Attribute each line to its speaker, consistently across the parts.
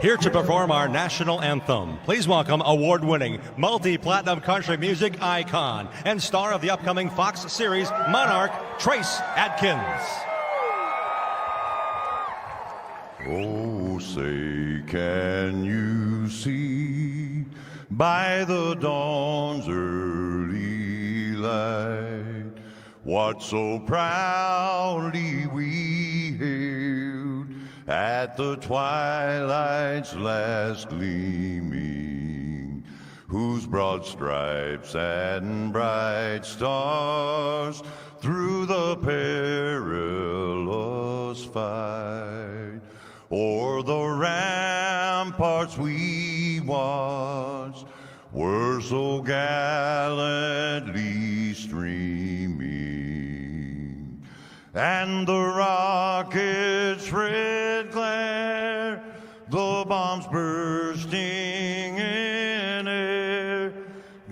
Speaker 1: Here to perform our national anthem, please welcome award-winning, multi-platinum country music icon and star of the upcoming Fox series Monarch, Trace Adkins.
Speaker 2: Oh, say, can you see by the dawn's early light what so proudly we hailed at the twilight's last gleaming, whose broad stripes and bright stars through the perilous fight o'er the ramparts we watched were so gallantly streaming, and the rockets' red glare, the bombs bursting in air,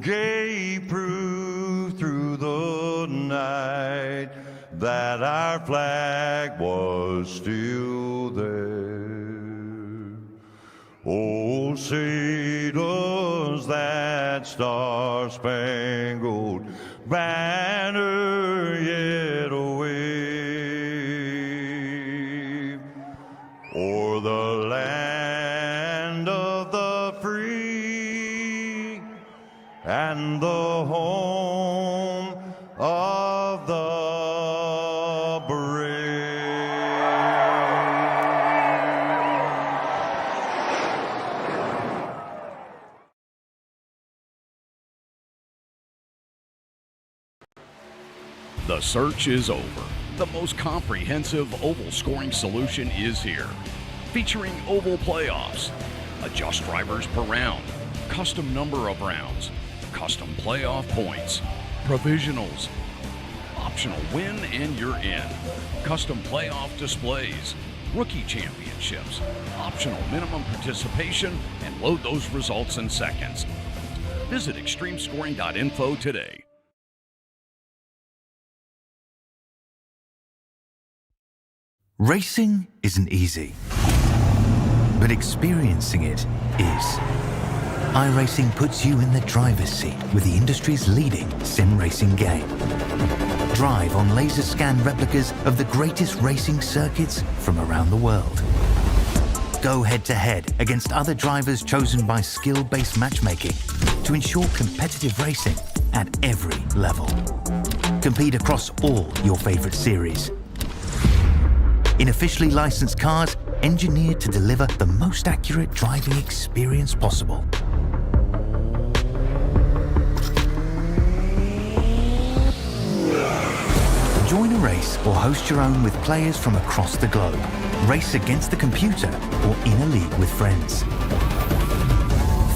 Speaker 2: gave proof through the night that our flag was still there. Oh, say does that star-spangled banner yet wave o'er the land of the free and the home of the brave?
Speaker 3: The search is over. The most comprehensive oval scoring solution is here. Featuring oval playoffs, adjust drivers per round, custom number of rounds, custom playoff points, provisionals, optional win and you're in, custom playoff displays, rookie championships, optional minimum participation, and load those results in seconds. Visit extremescoring.info today.
Speaker 4: Racing isn't easy, but experiencing it is. iRacing puts you in the driver's seat with the industry's leading sim racing game. Drive on laser scan replicas of the greatest racing circuits from around the world. Go head-to-head against other drivers chosen by skill-based matchmaking to ensure competitive racing at every level. Compete across all your favorite series. In officially licensed cars, engineered to deliver the most accurate driving experience possible. Join a race or host your own with players from across the globe. Race against the computer or in a league with friends.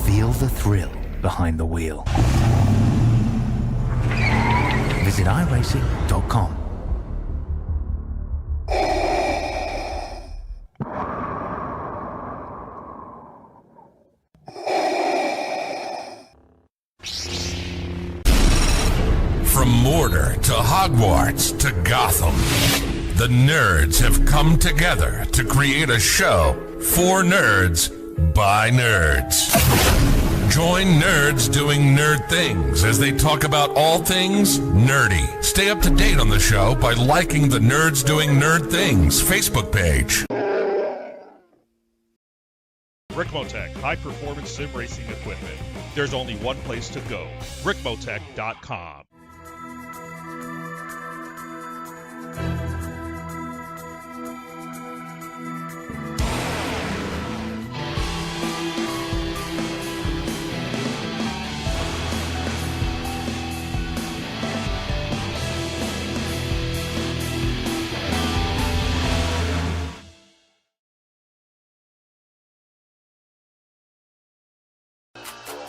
Speaker 4: Feel the thrill behind the wheel. Visit iRacing.com.
Speaker 5: From Mordor to Hogwarts to Gotham, the nerds have come together to create a show for nerds by nerds. Join nerds doing nerd things as they talk about all things nerdy. Stay up to date on the show by liking the Nerds Doing Nerd Things Facebook page.
Speaker 6: RICMOTECH, high-performance sim racing equipment. There's only one place to go, RICMOTECH.com.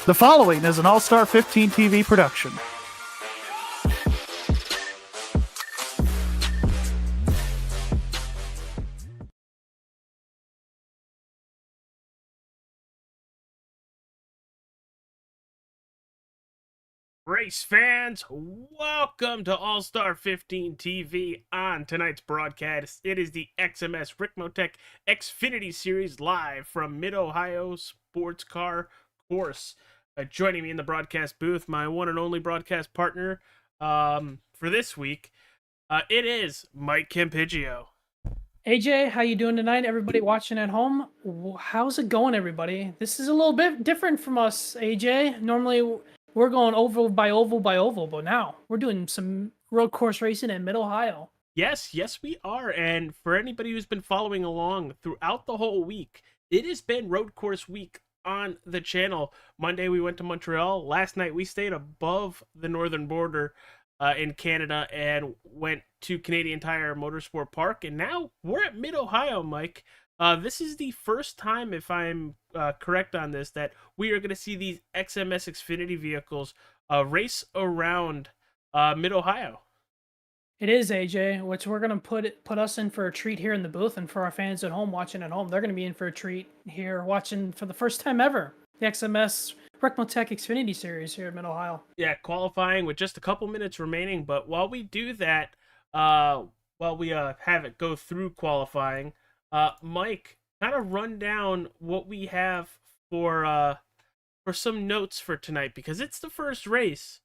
Speaker 7: The following is an All-Star 15 TV production.
Speaker 8: Race fans, welcome to All Star 15 TV. On tonight's broadcast, it is the XMS RICMOTECH Xfinity Series live from Mid-Ohio Sports Car Course. Joining me in the broadcast booth, my one and only broadcast partner for this week, it is Mike Campiggio.
Speaker 7: AJ, how you doing tonight? Everybody watching at home, how's it going, everybody? This is a little bit different from us, AJ. Normally, we're going oval by oval by oval, but now we're doing some road course racing in Mid-Ohio.
Speaker 8: Yes, we are. And for anybody who's been following along throughout the whole week, it has been road course week on the channel. Monday we went to Montreal. Last night we stayed above the northern border in Canada and went to Canadian Tire Motorsport Park. And now we're at Mid-Ohio, Mike. This is the first time, if I'm correct on this, that we are going to see these XMS Xfinity vehicles race around Mid-Ohio.
Speaker 7: It is, AJ, which we're going to put us in for a treat here in the booth, and for our fans at home watching at home, they're going to be in for a treat here watching for the first time ever the XMS RICMOTECH Xfinity Series here in Mid-Ohio.
Speaker 8: Yeah, qualifying with just a couple minutes remaining, but while we do that, while we have it go through qualifying, Mike, kind of run down what we have for some notes for tonight, because it's the first race.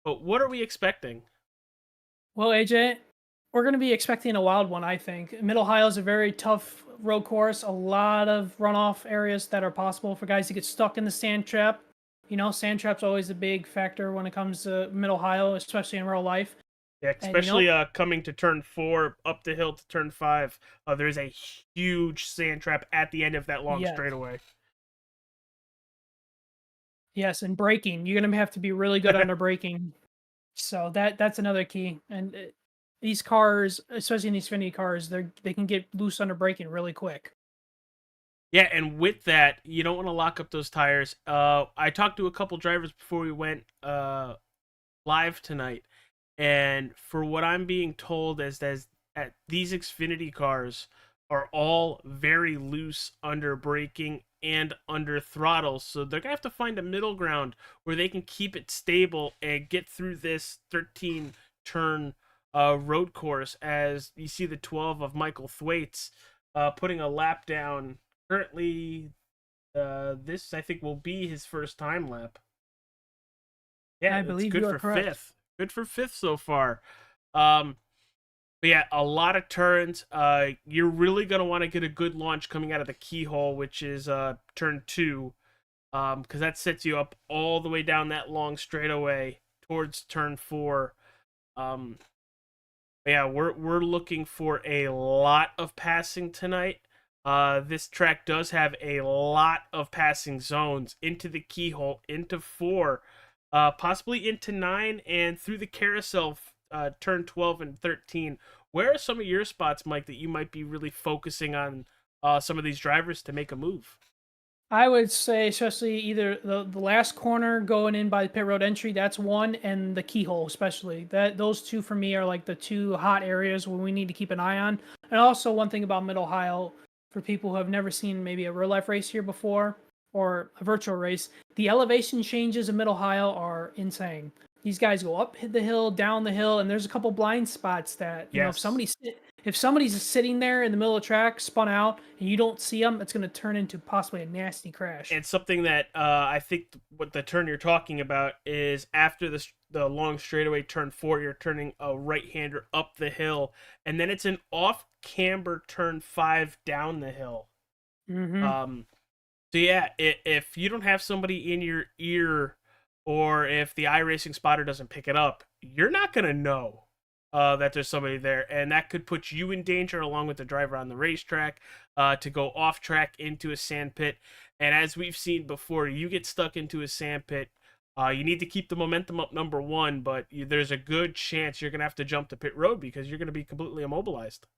Speaker 8: But what are we expecting?
Speaker 7: Well, AJ, we're going to be expecting a wild one, I think. Mid-Ohio is a very tough road course. A lot of runoff areas that are possible for guys to get stuck in the sand trap. You know, sand trap's always a big factor when it comes to Mid-Ohio, especially in real life.
Speaker 8: Yeah, especially coming to turn 4, up the hill to turn 5. There's a huge sand trap at the end of that long straightaway.
Speaker 7: Yes, and braking. You're going to have to be really good under braking. So that's another key. And these cars, especially in these Xfinity cars, they can get loose under braking really quick.
Speaker 8: Yeah, and with that, you don't want to lock up those tires. I talked to a couple drivers before we went live tonight. And for what I'm being told is that these Xfinity cars are all very loose under braking and under throttle. So they're going to have to find a middle ground where they can keep it stable and get through this 13-turn road course, as you see the 12 of Michael Thwaites putting a lap down. Currently, this, I think, will be his first time lap. Yeah,
Speaker 7: I believe
Speaker 8: good
Speaker 7: you are
Speaker 8: for
Speaker 7: correct.
Speaker 8: 5th. Good for 5th so far. But yeah, a lot of turns. You're really going to want to get a good launch coming out of the keyhole, which is turn 2, because that sets you up all the way down that long straightaway towards turn 4. Yeah, we're looking for a lot of passing tonight. This track does have a lot of passing zones into the keyhole, into 4, possibly into 9, and through the carousel, turn 12 and 13. Where are some of your spots, Mike, that you might be really focusing on some of these drivers to make a move?
Speaker 7: I would say especially either the last corner going in by the pit road entry, that's one, and the keyhole especially. Those two for me are like the two hot areas where we need to keep an eye on. And also one thing about Mid-Ohio, for people who have never seen maybe a real life race here before or a virtual race, the elevation changes in Mid-Ohio are insane. These guys go up the hill, down the hill, and there's a couple blind spots that, you know, if somebody's sitting there in the middle of the track, spun out, and you don't see them, it's going to turn into possibly a nasty crash.
Speaker 8: And something that I think what the turn you're talking about is after the long straightaway turn 4, you're turning a right-hander up the hill, and then it's an off-camber turn 5 down the hill.
Speaker 7: Mm-hmm.
Speaker 8: So yeah, if you don't have somebody in your ear, or if the iRacing spotter doesn't pick it up, you're not going to know that there's somebody there. And that could put you in danger along with the driver on the racetrack to go off track into a sand pit. And as we've seen before, you get stuck into a sand pit, you need to keep the momentum up, number one, but there's a good chance you're going to have to jump to pit road because you're going to be completely immobilized.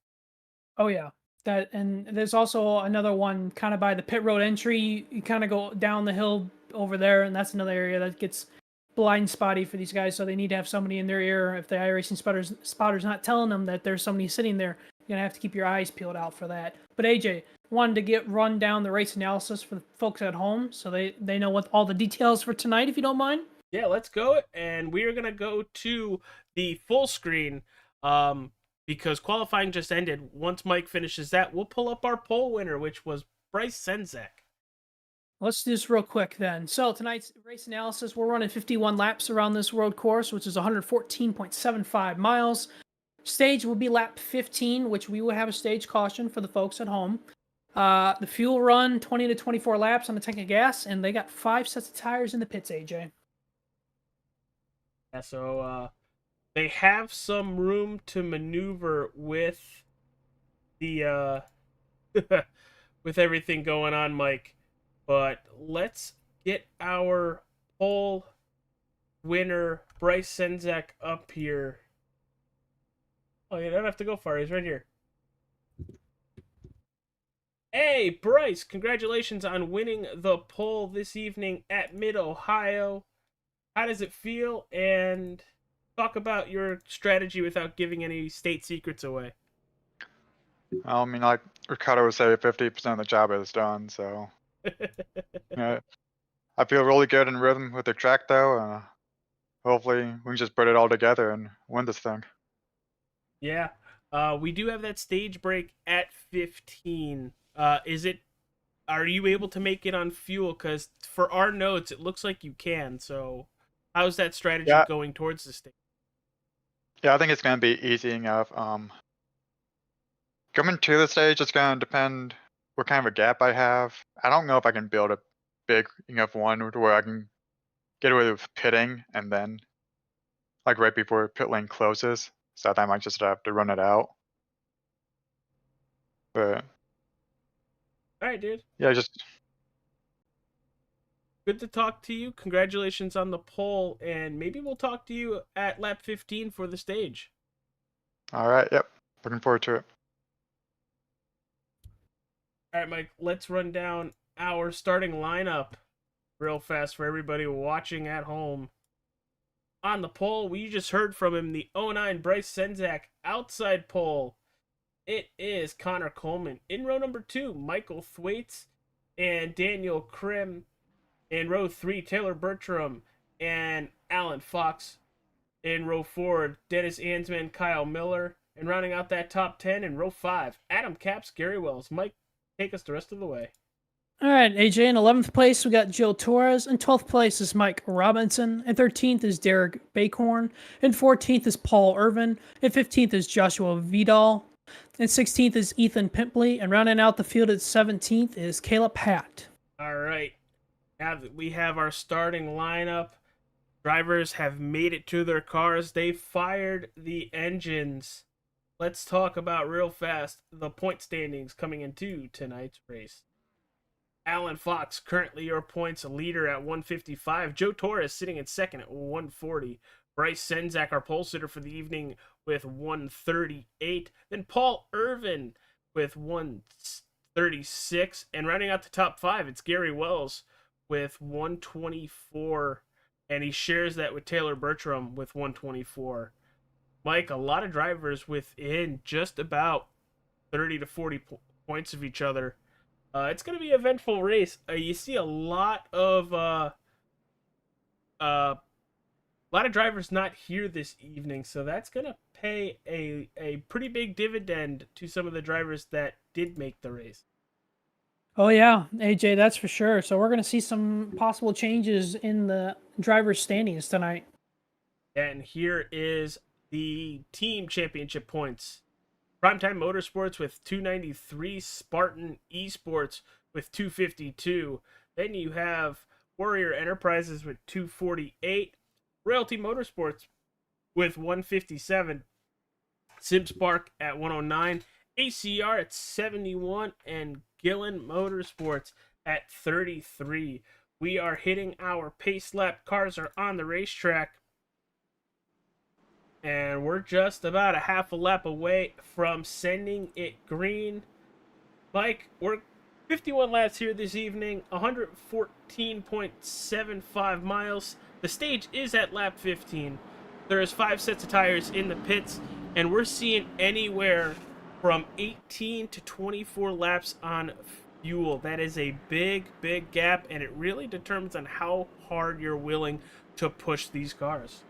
Speaker 7: Oh, yeah. And there's also another one kind of by the pit road entry. You kind of go down the hill over there, and that's another area that gets blind spotty for these guys, so they need to have somebody in their ear. If the iRacing spotter's not telling them that there's somebody sitting there, you're going to have to keep your eyes peeled out for that. But AJ, wanted to run down the race analysis for the folks at home so they know what all the details for tonight, if you don't mind.
Speaker 8: Yeah, let's go. And we are going to go to the full screen because qualifying just ended. Once Mike finishes that, we'll pull up our pole winner, which was Bryce Senzak.
Speaker 7: Let's do this real quick then. So tonight's race analysis, we're running 51 laps around this road course, which is 114.75 miles. Stage will be lap 15, which we will have a stage caution for the folks at home. The fuel run 20 to 24 laps on a tank of gas, and they got 5 sets of tires in the pits, AJ.
Speaker 8: Yeah, so they have some room to maneuver with the with everything going on, Mike. But let's get our pole winner, Bryce Senzak, up here. Oh, you don't have to go far. He's right here. Hey, Bryce, congratulations on winning the pole this evening at Mid-Ohio. How does it feel? And talk about your strategy without giving any state secrets away.
Speaker 9: I mean, like Ricardo would say, 50% of the job is done, so... Yeah, I feel really good in rhythm with the track, though. Hopefully, we can just put it all together and win this thing.
Speaker 8: Yeah, we do have that stage break at 15. Are you able to make it on fuel? Because for our notes, it looks like you can. So, how's that strategy going towards the stage?
Speaker 9: Yeah, I think it's going to be easy enough. Coming to the stage, it's going to depend what kind of a gap I have. I don't know if I can build a big enough one to where I can get away with pitting and then, like right before pit lane closes. So I might just have to run it out. But
Speaker 8: all right, dude.
Speaker 9: Yeah, just
Speaker 8: good to talk to you. Congratulations on the pole, and maybe we'll talk to you at lap 15 for the stage.
Speaker 9: All right. Yep. Looking forward to it.
Speaker 8: All right, Mike, let's run down our starting lineup real fast for everybody watching at home. On the pole, we just heard from him, the 09 Bryce Senzak outside pole. It is Connor Coleman. In row number 2, Michael Thwaites and Daniel Krim. In row 3, Taylor Bertram and Alan Fox. In row 4, Dennis Ansman, Kyle Miller. And rounding out that top 10 in row 5, Adam Capps, Gary Wells. Mike, take us the rest of the way.
Speaker 7: All right, AJ, in 11th place, we got Joe Torres. In 12th place is Mike Robinson. In 13th is Derek Bakhorn. In 14th is Paul Irvin. In 15th is Joshua Vidal. In 16th is Ethan Pimpley. And rounding out the field at 17th is Caleb Hatt.
Speaker 8: All right. Now that we have our starting lineup, drivers have made it to their cars. They fired the engines. Let's talk about real fast the point standings coming into tonight's race. Alan Fox, currently your points leader at 155. Joe Torres sitting in second at 140. Bryce Senzak, our pole sitter for the evening, with 138. Then Paul Irvin with 136. And rounding out the top 5, it's Gary Wells with 124. And he shares that with Taylor Bertram with 124. Mike, a lot of drivers within just about 30 to 40 points of each other. It's going to be an eventful race. You see a lot of drivers not here this evening, so that's going to pay a pretty big dividend to some of the drivers that did make the race.
Speaker 7: Oh yeah, AJ, that's for sure. So we're going to see some possible changes in the drivers' standings tonight.
Speaker 8: And here is the team championship points. Primetime Motorsports with 293, Spartan Esports with 252. Then you have Warrior Enterprises with 248, Royalty Motorsports with 157, SimSpark at 109, ACR at 71, and Gillen Motorsports at 33. We are hitting our pace lap. Cars are on the racetrack. And we're just about a half a lap away from sending it green. Mike, we're 51 laps here this evening, 114.75 miles. The stage is at lap 15. There is 5 sets of tires in the pits, and we're seeing anywhere from 18 to 24 laps on fuel. That is a big, big gap, and it really determines on how hard you're willing to push these cars.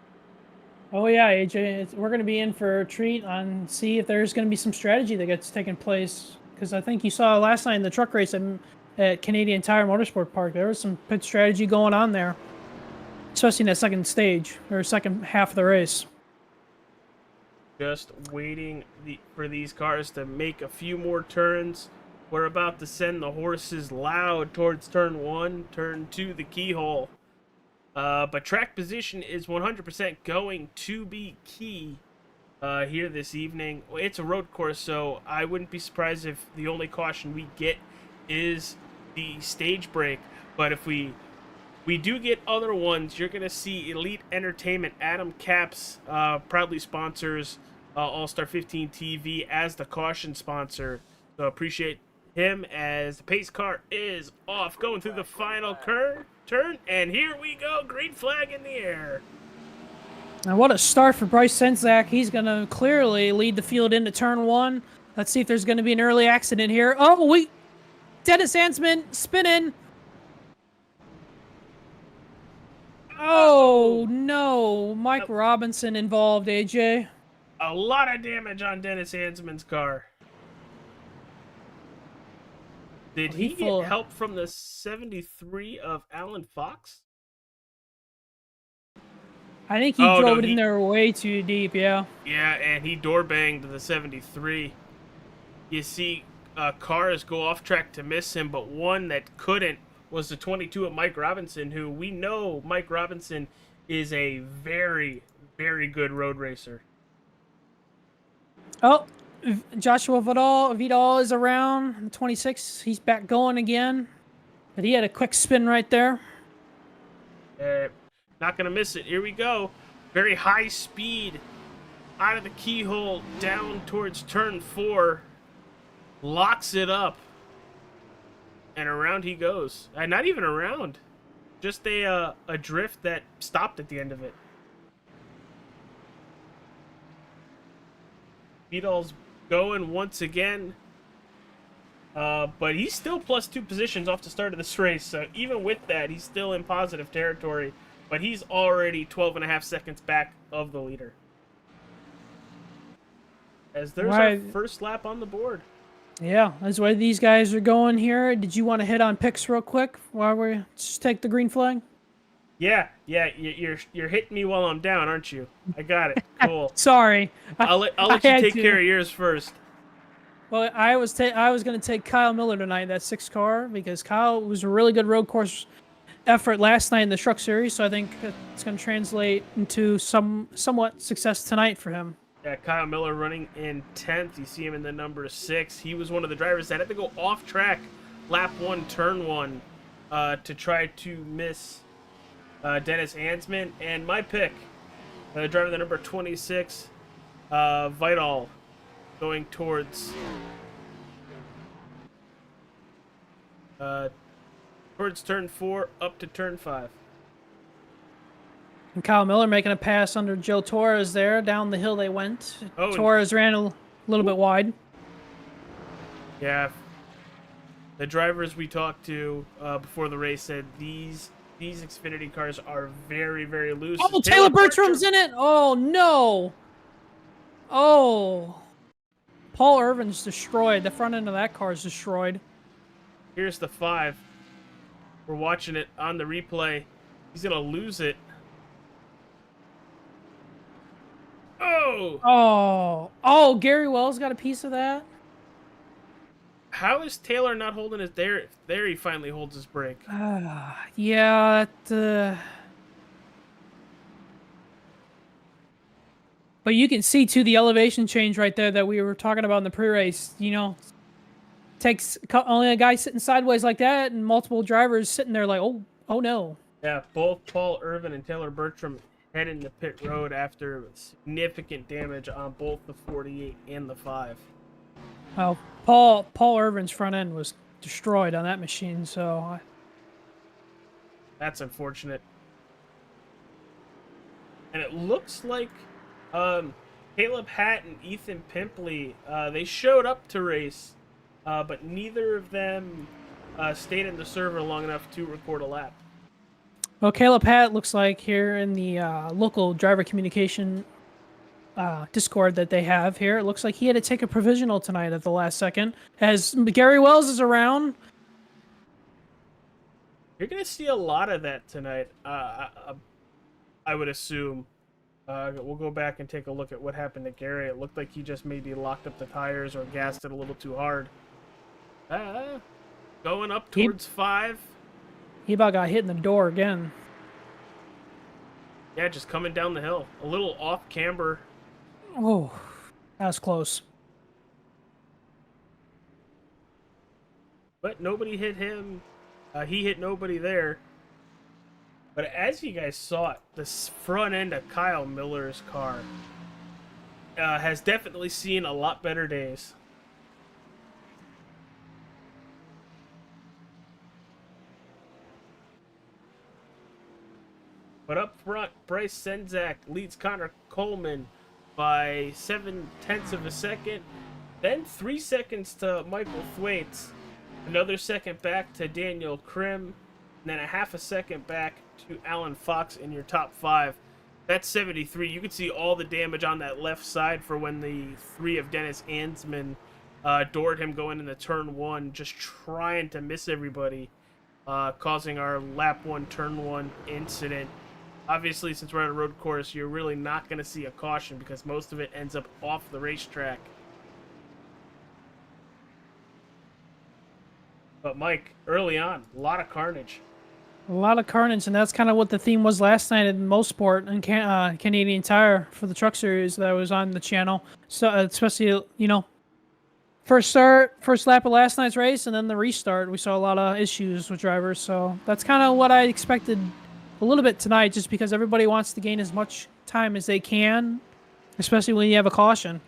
Speaker 7: Oh yeah, AJ, we're going to be in for a treat on see if there's going to be some strategy that gets taken place. Because I think you saw last night in the truck race at Canadian Tire Motorsport Park, there was some pit strategy going on there, especially in that second stage or second half of the race.
Speaker 8: Just waiting for these cars to make a few more turns. We're about to send the horses loud towards turn 1, turn 2, the keyhole. But track position is 100% going to be key here this evening. It's a road course, so I wouldn't be surprised if the only caution we get is the stage break. But if we do get other ones, you're going to see Elite Entertainment, Adam Capps, proudly sponsors All-Star 15 TV as the caution sponsor. So appreciate him as the pace car is off, going through the final turn, and here we go, green flag in the air.
Speaker 7: And what a start for Bryce Senzak. He's going to clearly lead the field into turn 1. Let's see if there's going to be an early accident here. Oh, Dennis Hansman spinning. Oh, no. Mike Robinson involved, AJ.
Speaker 8: A lot of damage on Dennis Hansman's car. Did he get help from the 73 of Alan Fox?
Speaker 7: I think he drove it in there way too deep, yeah.
Speaker 8: Yeah, and he door banged the 73. You see cars go off track to miss him, but one that couldn't was the 22 of Mike Robinson, who we know Mike Robinson is a very, very good road racer.
Speaker 7: Oh, Joshua Vidal is around 26. He's back going again, but he had a quick spin right there.
Speaker 8: Not gonna miss it. Here we go. Very high speed out of the keyhole down towards turn 4. Locks it up. And around he goes. Not even around. Just a drift that stopped at the end of it. Vidal's going once again. But he's still +2 positions off the start of this race. So even with that, he's still in positive territory. But he's already 12.5 seconds back of the leader. As there's our first lap on the board.
Speaker 7: Yeah, that's why these guys are going here. Did you want to hit on picks real quick while we just take the green flag?
Speaker 8: Yeah, you're hitting me while I'm down, aren't you? I got it. Cool.
Speaker 7: Sorry.
Speaker 8: I'll let you take care of yours first.
Speaker 7: Well, I was going to take Kyle Miller tonight, that 6 car, because Kyle was a really good road course effort last night in the Truck Series, so I think it's going to translate into somewhat success tonight for him.
Speaker 8: Yeah, Kyle Miller running in 10th. You see him in the number 6. He was one of the drivers that had to go off track lap 1, turn 1 to try to miss Dennis Hansman. And my pick, driver the number 26, Vidal, going towards turn 4 up to turn 5.
Speaker 7: And Kyle Miller making a pass under Joe Torres there. Down the hill they went. Oh, Torres ran a little bit wide.
Speaker 8: Yeah. The drivers we talked to before the race said these Xfinity cars are very, very loose.
Speaker 7: Oh, Taylor Bertram's in it! Oh, no! Oh. Paul Irvin's destroyed. The front end of that car is destroyed.
Speaker 8: Here's the 5. We're watching it on the replay. He's going to lose it. Oh!
Speaker 7: Oh, Gary Wells got a piece of that?
Speaker 8: How is Taylor not holding his... There he finally holds his brake.
Speaker 7: Yeah, that... But you can see, too, the elevation change right there that we were talking about in the pre-race. You know, takes only a guy sitting sideways like that and multiple drivers sitting there like, oh no.
Speaker 8: Yeah, both Paul Irvin and Taylor Bertram heading to pit road after significant damage on both the 48 and the 5.
Speaker 7: Well, Paul Irvin's front end was destroyed on that machine, so...
Speaker 8: That's unfortunate. And it looks like Caleb Hatt and Ethan Pimpley, they showed up to race but neither of them stayed in the server long enough to record a lap.
Speaker 7: Well, Caleb Pat looks like here in the local driver communication Discord that they have here, it looks like he had to take a provisional tonight at the last second. As Gary Wells is around.
Speaker 8: You're going to see a lot of that tonight, I would assume. We'll go back and take a look at what happened to Gary. It looked like he just maybe locked up the tires or gassed it a little too hard. Going up towards 5.
Speaker 7: He about got hit in the door again.
Speaker 8: Yeah, just coming down the hill. A little off camber.
Speaker 7: Oh, that was close.
Speaker 8: But nobody hit him. He hit nobody there. But as you guys saw it, the front end of Kyle Miller's car has definitely seen a lot better days. But up front, Bryce Senzak leads Connor Coleman by 0.7 of a second. Then 3 seconds to Michael Thwaites. Another second back to Daniel Krim. And then a 0.5 second back to Alan Fox in your top 5. That's 73. You can see all the damage on that left side for when the 3 of Dennis Ansman doored him going into turn 1, just trying to miss everybody, causing our lap 1, turn 1 incident. Obviously, since we're at a road course, you're really not going to see a caution because most of it ends up off the racetrack. But Mike, early on, a lot of carnage.
Speaker 7: A lot of carnage, and that's kind of what the theme was last night in Most Sport and Canadian Tire for the Truck Series that was on the channel. So, especially, first lap of last night's race, and then the restart, we saw a lot of issues with drivers. So that's kind of what I expected a little bit tonight, just because everybody wants to gain as much time as they can, especially when you have a caution.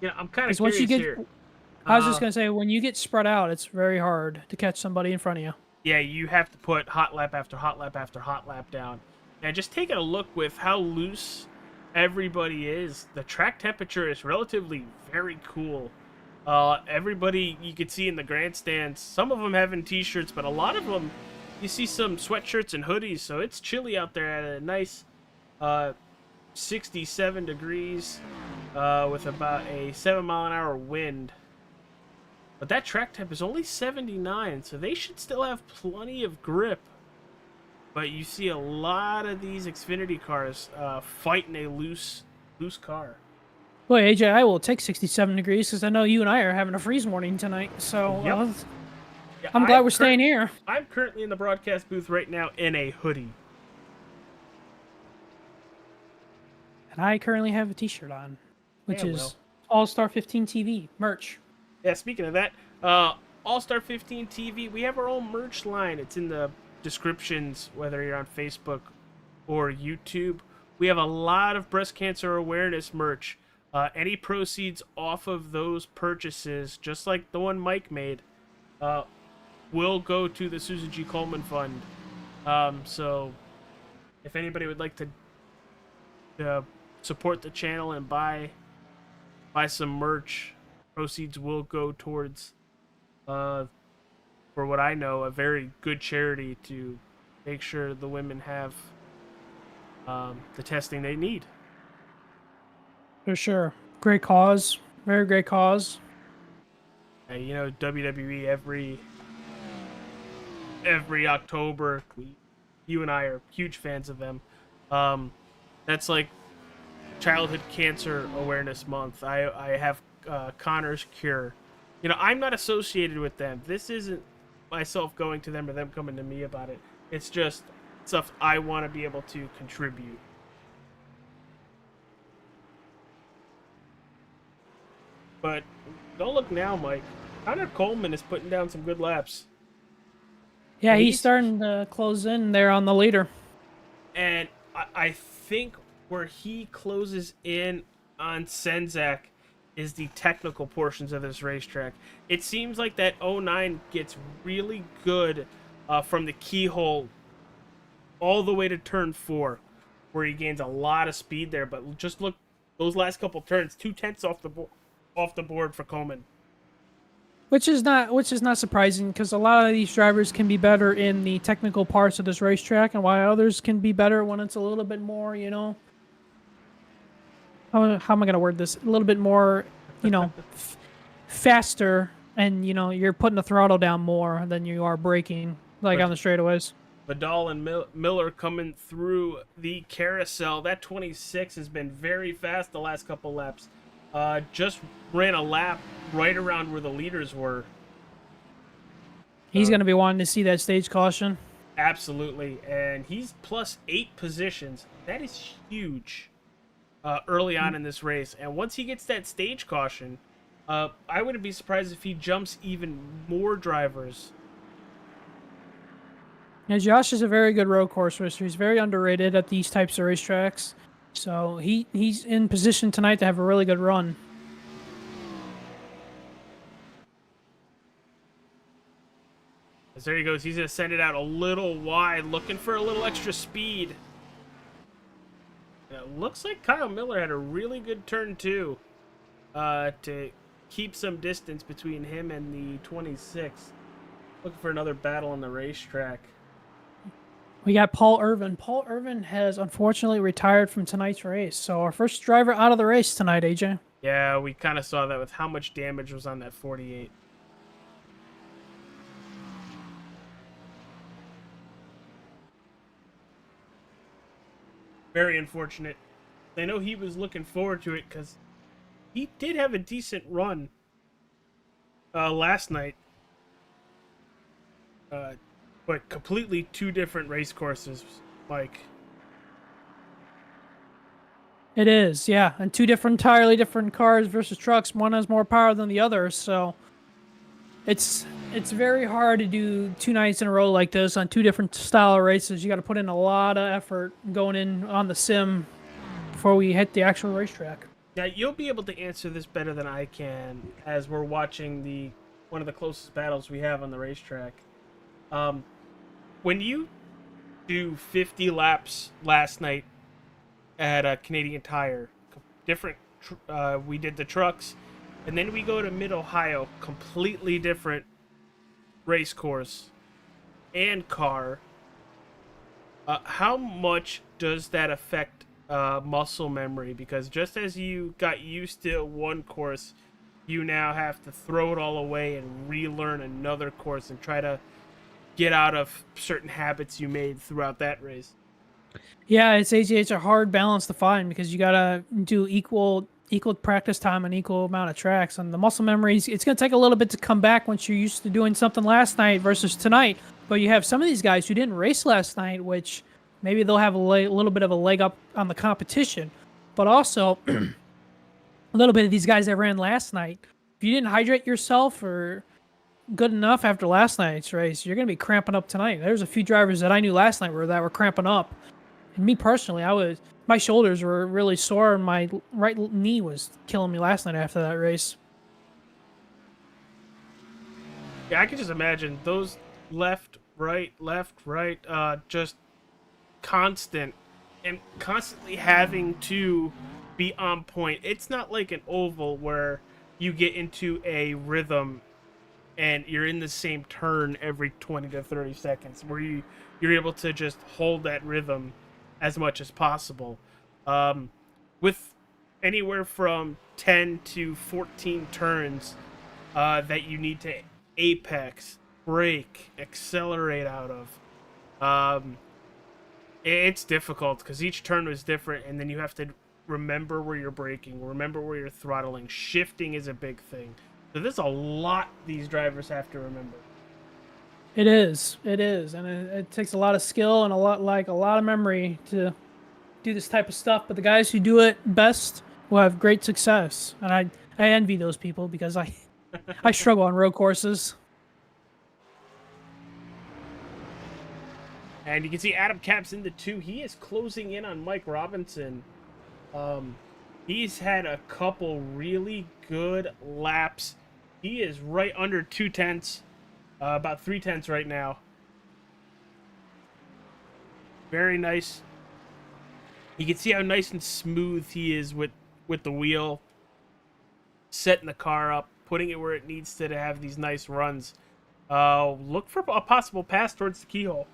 Speaker 8: Yeah, I'm kind of curious here.
Speaker 7: I was just going to say, when you get spread out, it's very hard to catch somebody in front of you.
Speaker 8: Yeah, you have to put hot lap after hot lap after hot lap down. And just taking a look with how loose everybody is, the track temperature is relatively very cool. Everybody you could see in the grandstands, some of them having t-shirts, but a lot of them, you see some sweatshirts and hoodies, so it's chilly out there at a nice 67 degrees with about a 7-mile-an-hour wind. But that track temp is only 79, so they should still have plenty of grip. But you see a lot of these Xfinity cars fighting a loose car.
Speaker 7: Boy, AJ, I will take 67 degrees because I know you and I are having a freeze morning tonight. So
Speaker 8: Yep. Yeah,
Speaker 7: I'm glad we're staying here.
Speaker 8: I'm currently in the broadcast booth right now in a hoodie.
Speaker 7: And I currently have a t-shirt on, which is All-Star 15 TV merch.
Speaker 8: Yeah, speaking of that, All-Star 15 TV, we have our own merch line. It's in the descriptions, whether you're on Facebook or YouTube. We have a lot of breast cancer awareness merch. Any proceeds off of those purchases, just like the one Mike made, will go to the Susan G. Komen Fund. So if anybody would like to support the channel and buy some merch, proceeds will go towards, for what I know, a very good charity to make sure the women have the testing they need.
Speaker 7: For sure. Great cause. Very great cause.
Speaker 8: WWE every October, you and I are huge fans of them. That's like Childhood Cancer Awareness Month. I have Connor's Cure. I'm not associated with them. This isn't myself going to them or them coming to me about it. It's just stuff I want to be able to contribute. But don't look now, Mike. Connor Coleman is putting down some good laps.
Speaker 7: Yeah, he's starting to close in there on the leader.
Speaker 8: And I think where he closes in on Senzak is the technical portions of this racetrack. It seems like that 09 gets really good from the keyhole all the way to turn 4, where he gains a lot of speed there. But just look, those last couple turns, 0.2 off the board for Coleman.
Speaker 7: Which is not surprising because a lot of these drivers can be better in the technical parts of this racetrack, and while others can be better when it's a little bit more, how am I gonna word this? A little bit more, faster, and you're putting the throttle down more than you are braking, like on the straightaways.
Speaker 8: Vidal and Miller coming through the carousel. That 26 has been very fast the last couple laps. Just ran a lap right around where the leaders were.
Speaker 7: He's going to be wanting to see that stage caution.
Speaker 8: Absolutely. And he's plus 8 positions. That is huge early on in this race. And once he gets that stage caution, I wouldn't be surprised if he jumps even more drivers.
Speaker 7: Yeah, Josh is a very good road course racer. He's very underrated at these types of racetracks. So he's in position tonight to have a really good run.
Speaker 8: As there he goes. He's going to send it out a little wide, looking for a little extra speed. And it looks like Kyle Miller had a really good turn, too, to keep some distance between him and the 26. Looking for another battle on the racetrack.
Speaker 7: We got Paul Irvin. Paul Irvin has unfortunately retired from tonight's race. So our first driver out of the race tonight, AJ.
Speaker 8: Yeah, we kind of saw that with how much damage was on that 48. Very unfortunate. I know he was looking forward to it because he did have a decent run last night. But completely two different race courses, Mike.
Speaker 7: It is, yeah. And two entirely different cars versus trucks. One has more power than the other, so it's very hard to do 2 nights in a row like this on 2 different style of races. You got to put in a lot of effort going in on the sim before we hit the actual racetrack.
Speaker 8: Now, you'll be able to answer this better than I can as we're watching one of the closest battles we have on the racetrack. When you do 50 laps last night at a Canadian Tire, different, we did the trucks, and then we go to Mid-Ohio, completely different race course and car. How much does that affect muscle memory? Because just as you got used to one course, you now have to throw it all away and relearn another course and try to get out of certain habits you made throughout that race.
Speaker 7: Yeah, it's a hard balance to find because you gotta do equal practice time and equal amount of tracks, and the muscle memory it's gonna take a little bit to come back once you're used to doing something last night versus tonight. But you have some of these guys who didn't race last night, which maybe they'll have a little bit of a leg up on the competition, but also a little bit of these guys that ran last night. If you didn't hydrate yourself or good enough after last night's race, you're going to be cramping up tonight. There's a few drivers that I knew last night that were cramping up. And me personally, my shoulders were really sore and my right knee was killing me last night after that race.
Speaker 8: Yeah, I can just imagine those left, right, just constant and constantly having to be on point. It's not like an oval where you get into a rhythm and you're in the same turn every 20 to 30 seconds, where you're able to just hold that rhythm as much as possible. With anywhere from 10 to 14 turns that you need to apex, brake, accelerate out of. It's difficult because each turn was different, and then you have to remember where you're braking, remember where you're throttling. Shifting is a big thing. So there's a lot these drivers have to remember.
Speaker 7: It is, and it takes a lot of skill and a lot of memory to do this type of stuff. But the guys who do it best will have great success, and I envy those people because I struggle on road courses.
Speaker 8: And you can see Adam Capps into 2. He is closing in on Mike Robinson. He's had a couple really good laps. He is right under 2/10, about 3/10 right now. Very nice. You can see how nice and smooth he is with the wheel, setting the car up putting it where it needs to have these nice runs. Look for a possible pass towards the keyhole.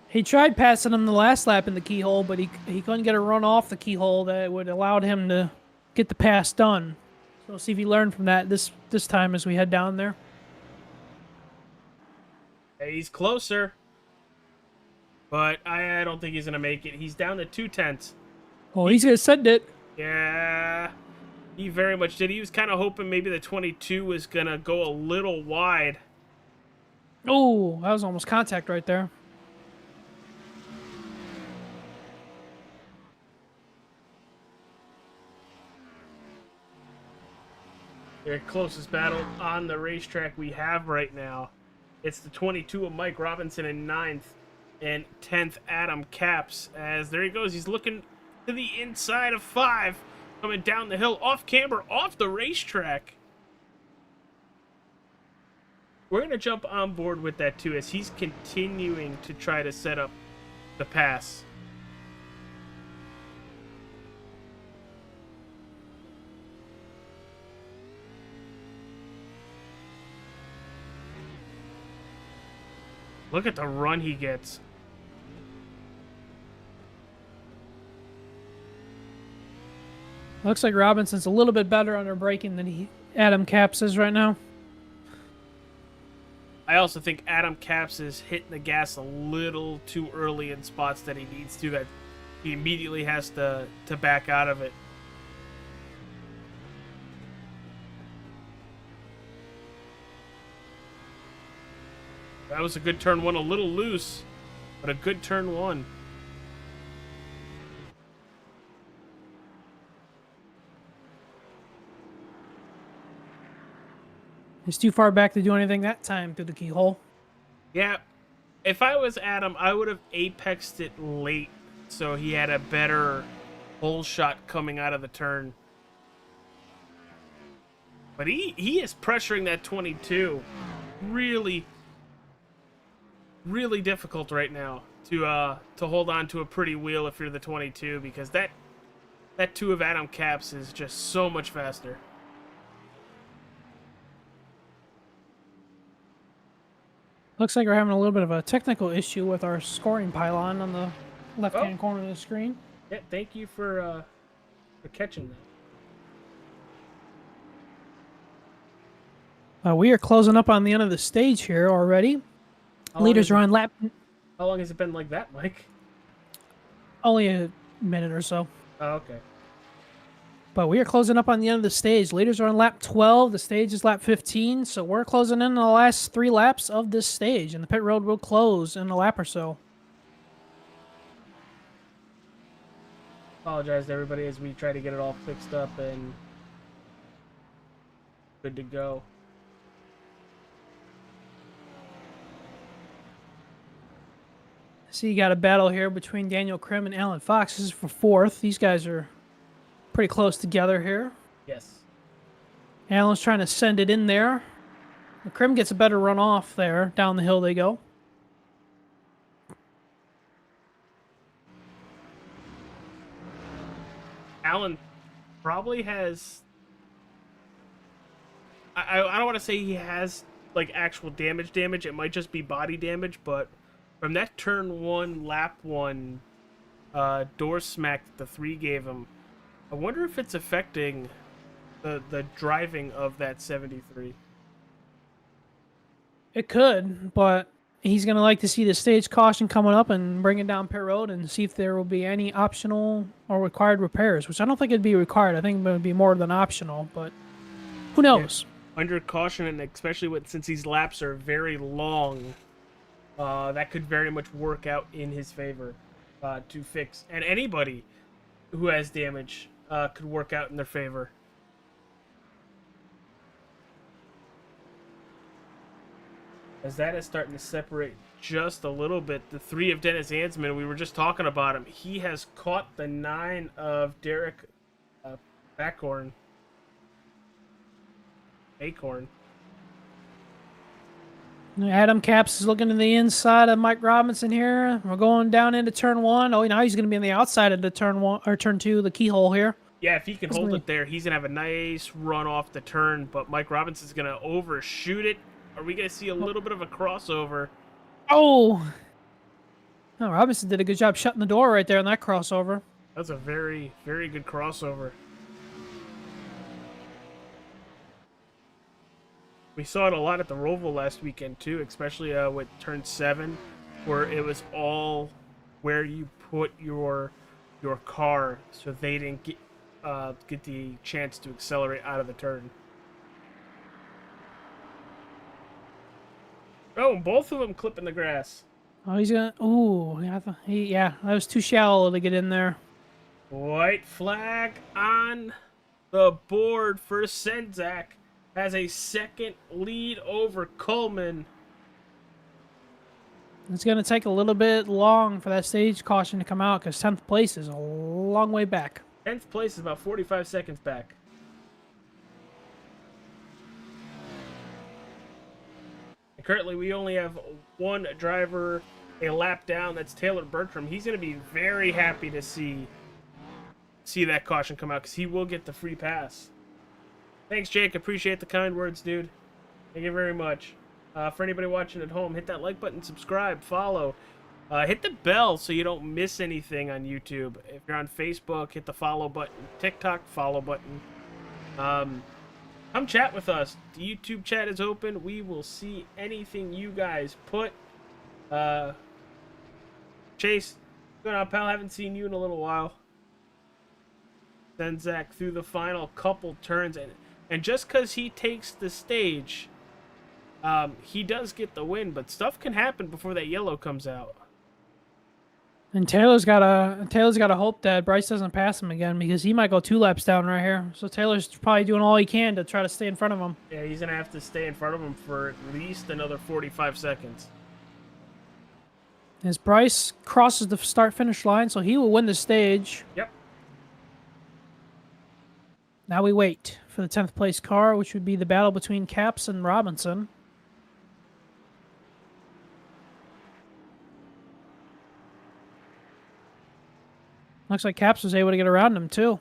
Speaker 7: He tried passing him the last lap in the keyhole, but he couldn't get a run off the keyhole that would allow him to get the pass done. So we'll see if he learned from that this time as we head down there.
Speaker 8: He's closer, but I don't think he's going to make it. He's down to 2/10.
Speaker 7: Oh, he's going to send it.
Speaker 8: Yeah, he very much did. He was kind of hoping maybe the 22 was going to go a little wide.
Speaker 7: Oh, that was almost contact right there.
Speaker 8: The closest battle on the racetrack we have right now. It's the 22 of Mike Robinson in 9th and 10th Adam Capps. As there he goes, he's looking to the inside of 5, coming down the hill, off camber, off the racetrack. We're going to jump on board with that too, as he's continuing to try to set up the pass. Look at the run he gets.
Speaker 7: Looks like Robinson's a little bit better under braking than Adam Capps is right now.
Speaker 8: I also think Adam Capps is hitting the gas a little too early in spots that he needs to, that he immediately has to back out of it. That was a good turn 1, a little loose, but a good turn 1.
Speaker 7: He's too far back to do anything that time through the keyhole.
Speaker 8: Yeah, if I was Adam, I would have apexed it late so he had a better hole shot coming out of the turn. But he is pressuring that 22 really difficult right now to hold on to a pretty wheel if you're the 22, because that 2 of Adam Capps is just so much faster.
Speaker 7: Looks like we're having a little bit of a technical issue with our scoring pylon on the left-hand corner of the screen.
Speaker 8: Yeah, thank you for catching that.
Speaker 7: We are closing up on the end of the stage here already. Leaders are on lap.
Speaker 8: How long has it been like that, Mike?
Speaker 7: Only a minute or so.
Speaker 8: Oh, okay.
Speaker 7: But we are closing up on the end of the stage. Leaders are on lap 12. The stage is lap 15. So we're closing in the last 3 laps of this stage. And the pit road will close in a lap or so.
Speaker 8: Apologize to everybody as we try to get it all fixed up and good to go.
Speaker 7: See, you got a battle here between Daniel Krim and Alan Fox. This is for 4th. These guys are pretty close together here.
Speaker 8: Yes.
Speaker 7: Alan's trying to send it in there. Krim gets a better run off there. Down the hill they go.
Speaker 8: Alan probably has... I don't want to say he has like actual damage. It might just be body damage, but from that turn 1, lap 1 door smack that the 3 gave him, I wonder if it's affecting the driving of that 73.
Speaker 7: It could, but he's going to like to see the stage caution coming up and bring it down pit road and see if there will be any optional or required repairs, which I don't think it'd be required. I think it would be more than optional, but who knows?
Speaker 8: Yeah. Under caution, and especially since these laps are very long, that could very much work out in his favor to fix. And anybody who has damage could work out in their favor. As that is starting to separate just a little bit. The 3 of Dennis Ansman, we were just talking about him. He has caught the 9 of Derek Acorn.
Speaker 7: Adam Capps is looking to the inside of Mike Robinson here. We're going down into turn 1. Oh, now he's going to be on the outside of the turn 1 or turn 2, the keyhole here.
Speaker 8: Yeah, if he can hold it there, he's going to have a nice run off the turn, but Mike Robinson's going to overshoot it. Are we going to see a little bit of a crossover?
Speaker 7: Oh! Oh, Robinson did a good job shutting the door right there on that crossover.
Speaker 8: That's a very, very good crossover. We saw it a lot at the Roval last weekend, too, especially with Turn 7, where it was all where you put your car so they didn't get the chance to accelerate out of the turn. Oh, both of them clipping the grass.
Speaker 7: Oh, he's gonna. Ooh, yeah, that was too shallow to get in there.
Speaker 8: White flag on the board for Senzak. Has a second lead over Coleman.
Speaker 7: It's gonna take a little bit long for that stage caution to come out because 10th place is a long way back.
Speaker 8: 10th place is about 45 seconds back. And currently, we only have one driver a lap down. That's Taylor Bertram. He's going to be very happy to see that caution come out because he will get the free pass. Thanks, Jake. Appreciate the kind words, dude. Thank you very much. For anybody watching at home, hit that like button, subscribe, follow. Hit the bell so you don't miss anything on YouTube. If you're on Facebook, hit the follow button. TikTok, follow button. Come chat with us. The YouTube chat is open. We will see anything you guys put. Chase, what's going on, pal? Haven't seen you in a little while. Senzak through the final couple turns. And just because he takes the stage, he does get the win. But stuff can happen before that yellow comes out.
Speaker 7: And Taylor's gotta hope that Bryce doesn't pass him again because he might go 2 laps down right here. So Taylor's probably doing all he can to try to stay in front of him.
Speaker 8: Yeah, he's gonna have to stay in front of him for at least another 45 seconds.
Speaker 7: As Bryce crosses the start-finish line, so he will win the stage.
Speaker 8: Yep.
Speaker 7: Now we wait for the 10th place car, which would be the battle between Capps and Robinson. Looks like Capps was able to get around him, too.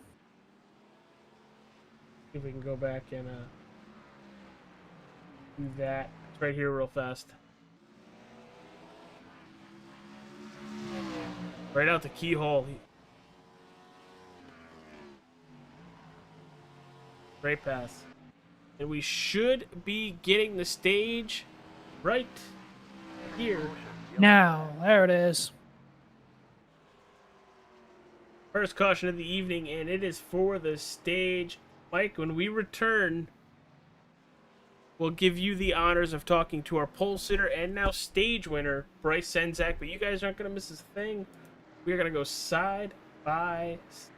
Speaker 8: See if we can go back and do that. It's right here real fast. Right out the keyhole. Great pass. And we should be getting the stage right here.
Speaker 7: Now, there it is.
Speaker 8: First caution of the evening, and it is for the stage. Mike, when we return, we'll give you the honors of talking to our pole sitter and now stage winner, Bryce Senzak. But you guys aren't going to miss this thing. We are going to go side by side.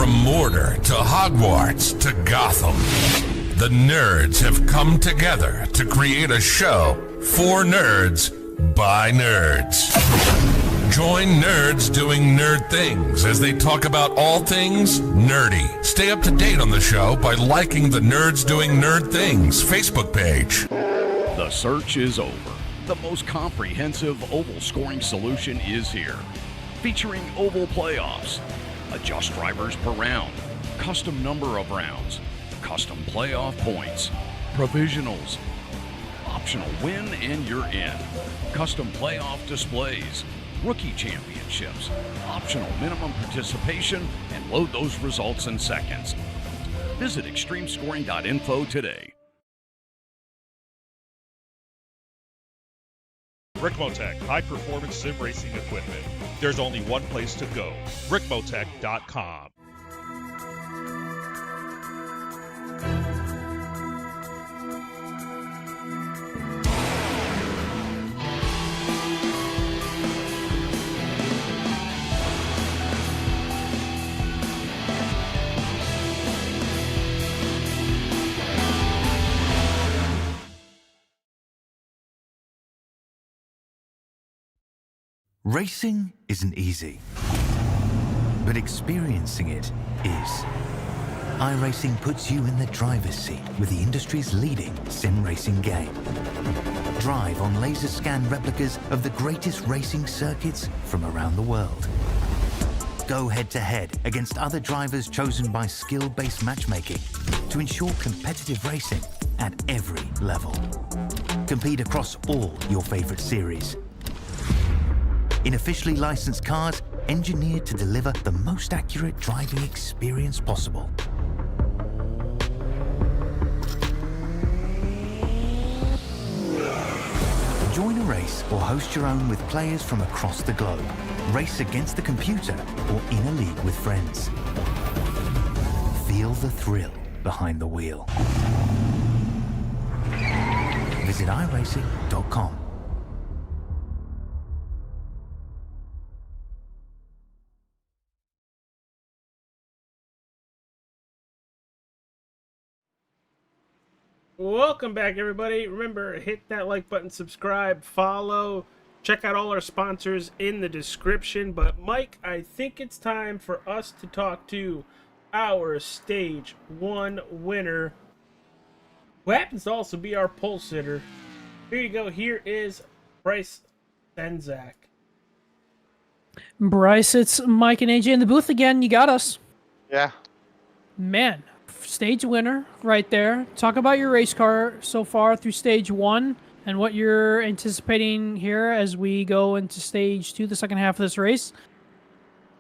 Speaker 5: From Mordor to Hogwarts to Gotham, the nerds have come together to create a show for nerds by nerds. Join nerds doing nerd things as they talk about all things nerdy. Stay up to date on the show by liking the Nerds Doing Nerd Things Facebook page.
Speaker 3: The search is over. The most comprehensive oval scoring solution is here. Featuring oval playoffs, adjust drivers per round, custom number of rounds, custom playoff points, provisionals, optional win and you're in, custom playoff displays, rookie championships, optional minimum participation, and load those results in seconds. Visit extremescoring.info today.
Speaker 6: RICMOTECH high-performance sim racing equipment. There's only one place to go, RICMOTECH.com.
Speaker 4: Racing isn't easy, but experiencing it is. iRacing puts you in the driver's seat with the industry's leading sim racing game. Drive on laser scan replicas of the greatest racing circuits from around the world. Go head-to-head against other drivers chosen by skill-based matchmaking to ensure competitive racing at every level. Compete across all your favorite series. In officially licensed cars, engineered to deliver the most accurate driving experience possible. Join a race or host your own with players from across the globe. Race against the computer or in a league with friends. Feel the thrill behind the wheel. Visit iRacing.com.
Speaker 8: Welcome back, everybody. Remember, hit that like button, subscribe, follow, check out all our sponsors in the description. But Mike, I think it's time for us to talk to our Stage 1 winner, who happens to also be our pole sitter. Here you go. Here is Bryce Senzak.
Speaker 7: Bryce, it's Mike and AJ in the booth again. You got us.
Speaker 9: Yeah.
Speaker 7: Man, stage winner right there. Talk about your race car so far through stage 1 and what you're anticipating here as we go into stage 2, the second half of this race.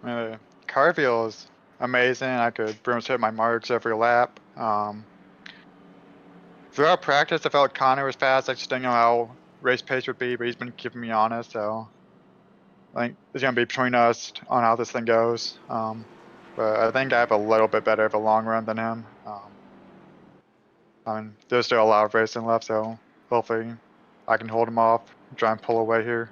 Speaker 9: Car feels amazing. I could pretty much hit my marks every lap. Throughout practice, I felt Connor was fast. I just didn't know how race pace would be, but he's been keeping me honest. So I think it's going to be between us on how this thing goes. But I think I have a little bit better of a long run than him. I mean, there's still a lot of racing left, so hopefully I can hold him off, try and pull away here.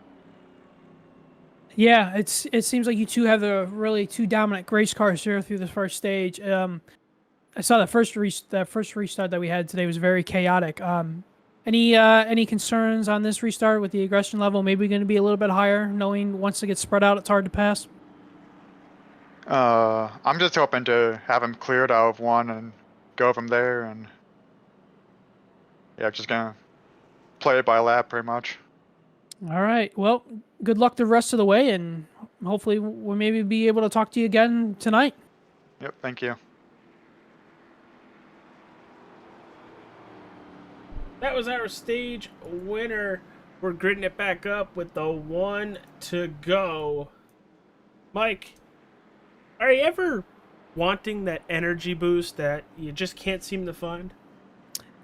Speaker 7: Yeah, it seems like you two have the really two dominant race cars here through the first stage. I saw that first restart that we had today was very chaotic. Any concerns on this restart with the aggression level? Maybe going to be a little bit higher, knowing once it gets spread out, it's hard to pass.
Speaker 9: I'm just hoping to have him cleared out of one and go from there, and yeah, just gonna play it by lap pretty much.
Speaker 7: All right. Well, good luck the rest of the way, and hopefully we'll maybe be able to talk to you again tonight.
Speaker 9: Yep, thank you.
Speaker 8: That was our stage winner. We're gridding it back up with the 1 to go. Mike, are you ever wanting that energy boost that you just can't seem to find?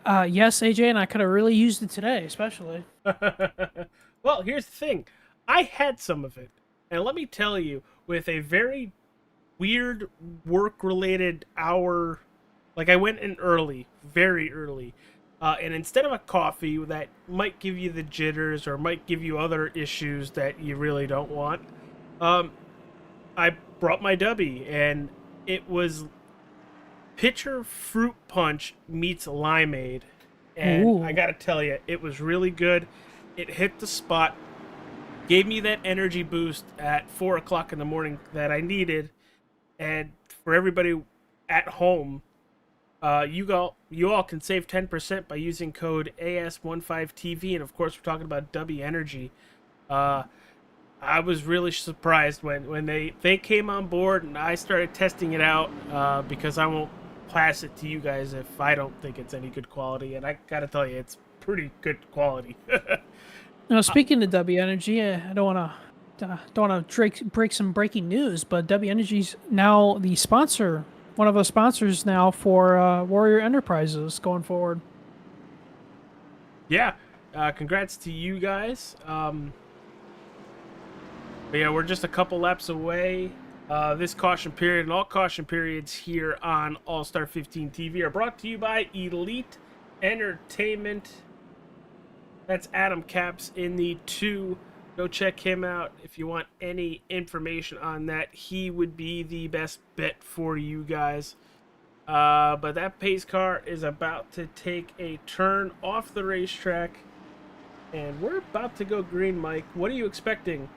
Speaker 7: Yes, AJ, and I could have really used it today, especially.
Speaker 8: Well, here's the thing. I had some of it. And let me tell you, with a very weird work-related hour, like I went in early, very early, and instead of a coffee that might give you the jitters or might give you other issues that you really don't want, I brought my Dubby, and it was pitcher fruit punch meets limeade, and
Speaker 7: Ooh.
Speaker 8: I gotta tell you, it was really good. It hit the spot, gave me that energy boost at 4 o'clock in the morning that I needed. And for everybody at home, you all can save 10% by using code AS15TV, and of course we're talking about Dubby Energy. I was really surprised when they came on board and I started testing it out, because I won't pass it to you guys if I don't think it's any good quality, and I gotta tell you, it's pretty good quality.
Speaker 7: Now, speaking of W Energy, I don't want to break some breaking news, but W Energy's now the sponsor, one of the sponsors now for Warrior Enterprises going forward.
Speaker 8: Yeah, Congrats to you guys. But yeah, we're just a couple laps away. This caution period and all caution periods here on All-Star 15 TV are brought to you by Elite Entertainment. That's Adam Caps in the 2. Go check him out if you want any information on that. He would be the best bet for you guys. But that pace car is about to take a turn off the racetrack. And we're about to go green, Mike. What are you expecting?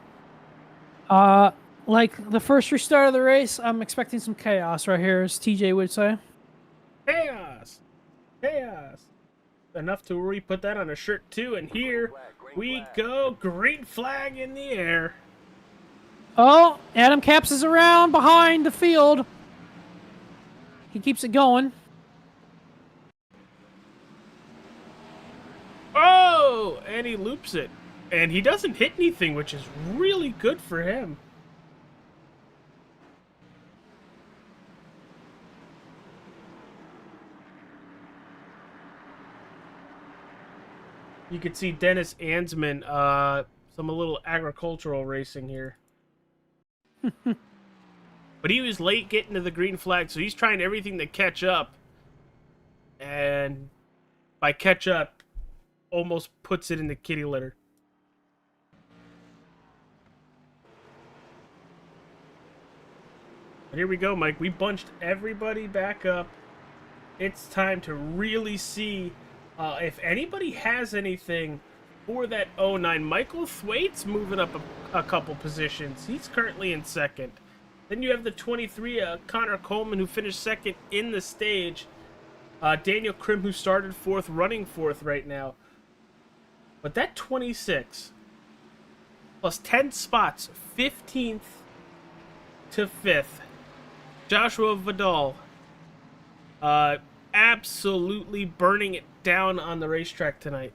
Speaker 7: Like the first restart of the race, I'm expecting some chaos right here, as TJ would say.
Speaker 8: Chaos! Chaos! Enough to where we put that on a shirt too, and here we go. Green flag in the air.
Speaker 7: Oh, Adam Caps is around behind the field. He keeps it going.
Speaker 8: Oh, and he loops it. And he doesn't hit anything, which is really good for him. You can see Dennis Ansman, some a little agricultural racing here. But he was late getting to the green flag, so he's trying everything to catch up. And by catch up, almost puts it in the kitty litter. But here we go, Mike. We bunched everybody back up. It's time to really see if anybody has anything for that 09. Michael Thwaites moving up a couple positions. He's currently in second. Then you have the 23, Connor Coleman, who finished second in the stage. Daniel Krim, who started fourth, running fourth right now. But that 26, plus 10 spots, 15th to 5th. Joshua Vidal, absolutely burning it down on the racetrack tonight.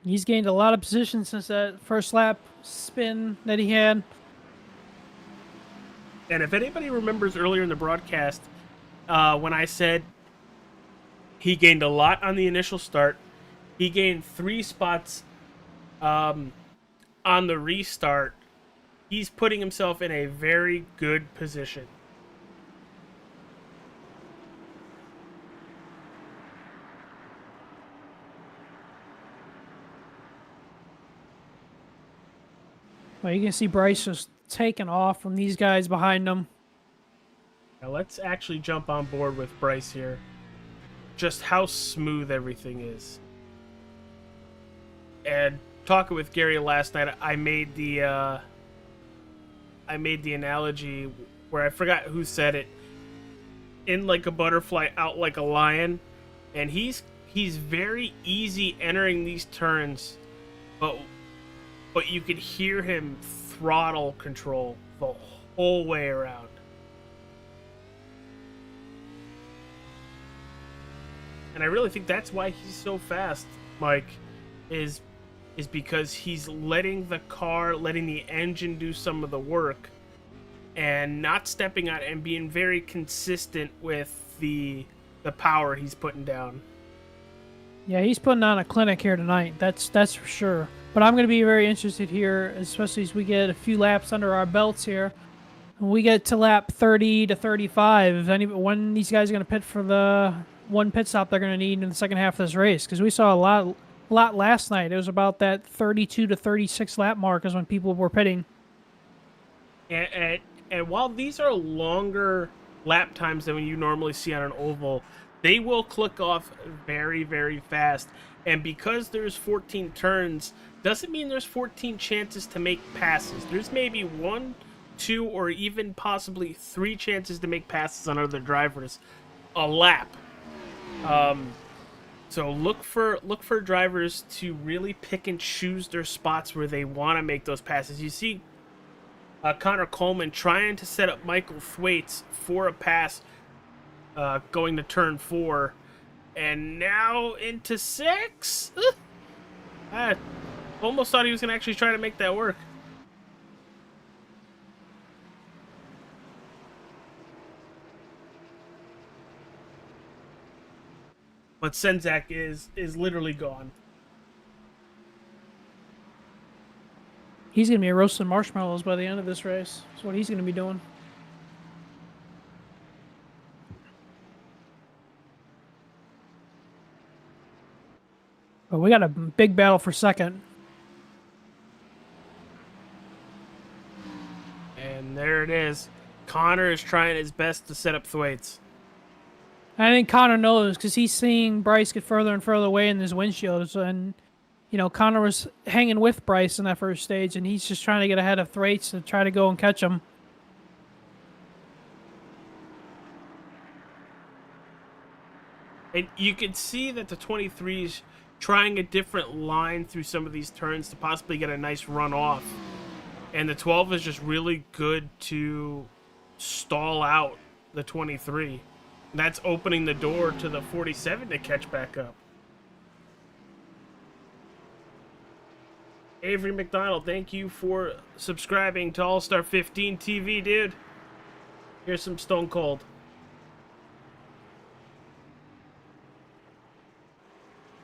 Speaker 7: He's gained a lot of position since that first lap spin that he had.
Speaker 8: And if anybody remembers earlier in the broadcast, when I said he gained a lot on the initial start, he gained 3 spots on the restart. He's putting himself in a very good position.
Speaker 7: Well, you can see Bryce just taking off from these guys behind him.
Speaker 8: Now let's actually jump on board with Bryce here. Just how smooth everything is. And talking with Gary last night, I made the analogy where I forgot who said it. In like a butterfly, out like a lion. And he's very easy entering these turns, but you could hear him throttle control the whole way around. And I really think that's why he's so fast, Mike, is because he's letting the engine do some of the work and not stepping out and being very consistent with the power he's putting down.
Speaker 7: Yeah, he's putting on a clinic here tonight. That's for sure. But I'm going to be very interested here, especially as we get a few laps under our belts here. When we get to lap 30 to 35, when these guys are going to pit for the one pit stop they're going to need in the second half of this race. Because we saw a lot last night. It was about that 32 to 36 lap mark is when people were pitting.
Speaker 8: And while these are longer lap times than you normally see on an oval, they will click off very, very fast. And because there's 14 turns, doesn't mean there's 14 chances to make passes. There's maybe 1, 2, or even possibly 3 chances to make passes on other drivers a lap. So look for drivers to really pick and choose their spots where they want to make those passes. You see Connor Coleman trying to set up Michael Thwaites for a pass going to turn 4. And now into 6? I almost thought he was going to actually try to make that work. But Senzak is literally gone.
Speaker 7: He's going to be roasting marshmallows by the end of this race. That's what he's going to be doing. But we got a big battle for second.
Speaker 8: And there it is. Connor is trying his best to set up Thwaites.
Speaker 7: I think Connor knows because he's seeing Bryce get further and further away in his windshields. And, you know, Connor was hanging with Bryce in that first stage, and he's just trying to get ahead of Thwaites to try to go and catch him.
Speaker 8: And you can see that the 23's trying a different line through some of these turns to possibly get a nice run off. And the 12 is just really good to stall out the 23. And that's opening the door to the 47 to catch back up. Avery McDonald, thank you for subscribing to All-Star 15 TV, dude. Here's some Stone Cold.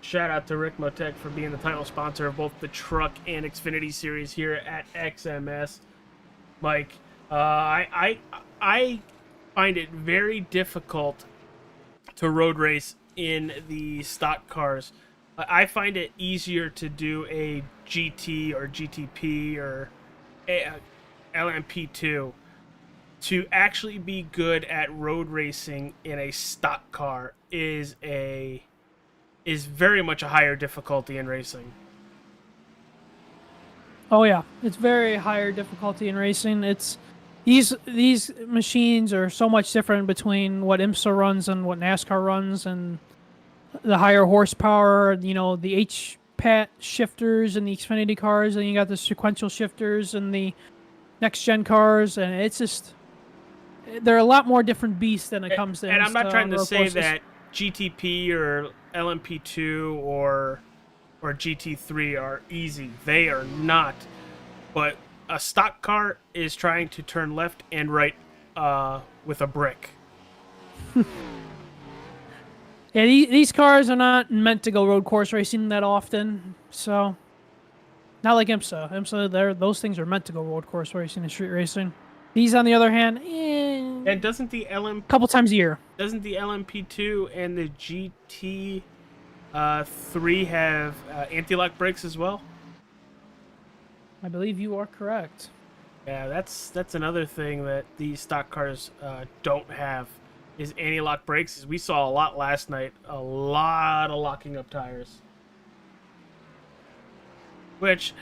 Speaker 8: Shout out to RICMOTECH for being the title sponsor of both the Truck and Xfinity series here at XMS. Mike, I find it very difficult to road race in the stock cars. I find it easier to do a GT or GTP or a LMP2. To actually be good at road racing in a stock car is very much a higher difficulty in racing.
Speaker 7: Oh yeah, it's very higher difficulty in racing. It's these machines are so much different between what IMSA runs and what NASCAR runs, and the higher horsepower. You know, the HPAT shifters and the Xfinity cars, and you got the sequential shifters and the next gen cars, and it's just they're a lot more different beasts than it comes to.
Speaker 8: And I'm not trying to
Speaker 7: road
Speaker 8: say
Speaker 7: courses.
Speaker 8: that GTP or LMP2 or GT3 are easy. They are not. But a stock car is trying to turn left and right with a brick.
Speaker 7: Yeah, these cars are not meant to go road course racing that often, so not like IMSA. IMSA, those things are meant to go road course racing and street racing. These, on the other hand,
Speaker 8: And doesn't the
Speaker 7: couple times a year.
Speaker 8: Doesn't the LMP2 and the GT3 have anti-lock brakes as well?
Speaker 7: I believe you are correct.
Speaker 8: Yeah, that's another thing that these stock cars don't have is anti-lock brakes. As we saw a lot last night, a lot of locking up tires. Which,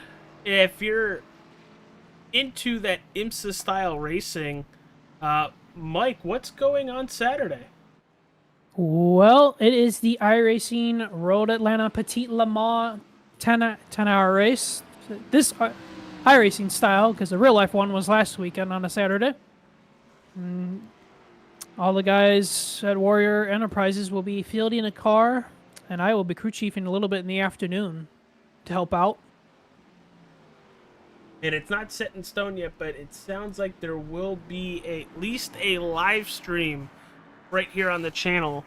Speaker 8: if you're into that IMSA style racing, Mike, what's going on Saturday?
Speaker 7: Well, it is the iRacing Road Atlanta Petite Le Mans 10-hour race. This iRacing style, because the real life one was last weekend on a Saturday. All the guys at Warrior Enterprises will be fielding a car, and I will be crew chiefing a little bit in the afternoon to help out.
Speaker 8: And it's not set in stone yet, but it sounds like there will be at least a live stream right here on the channel.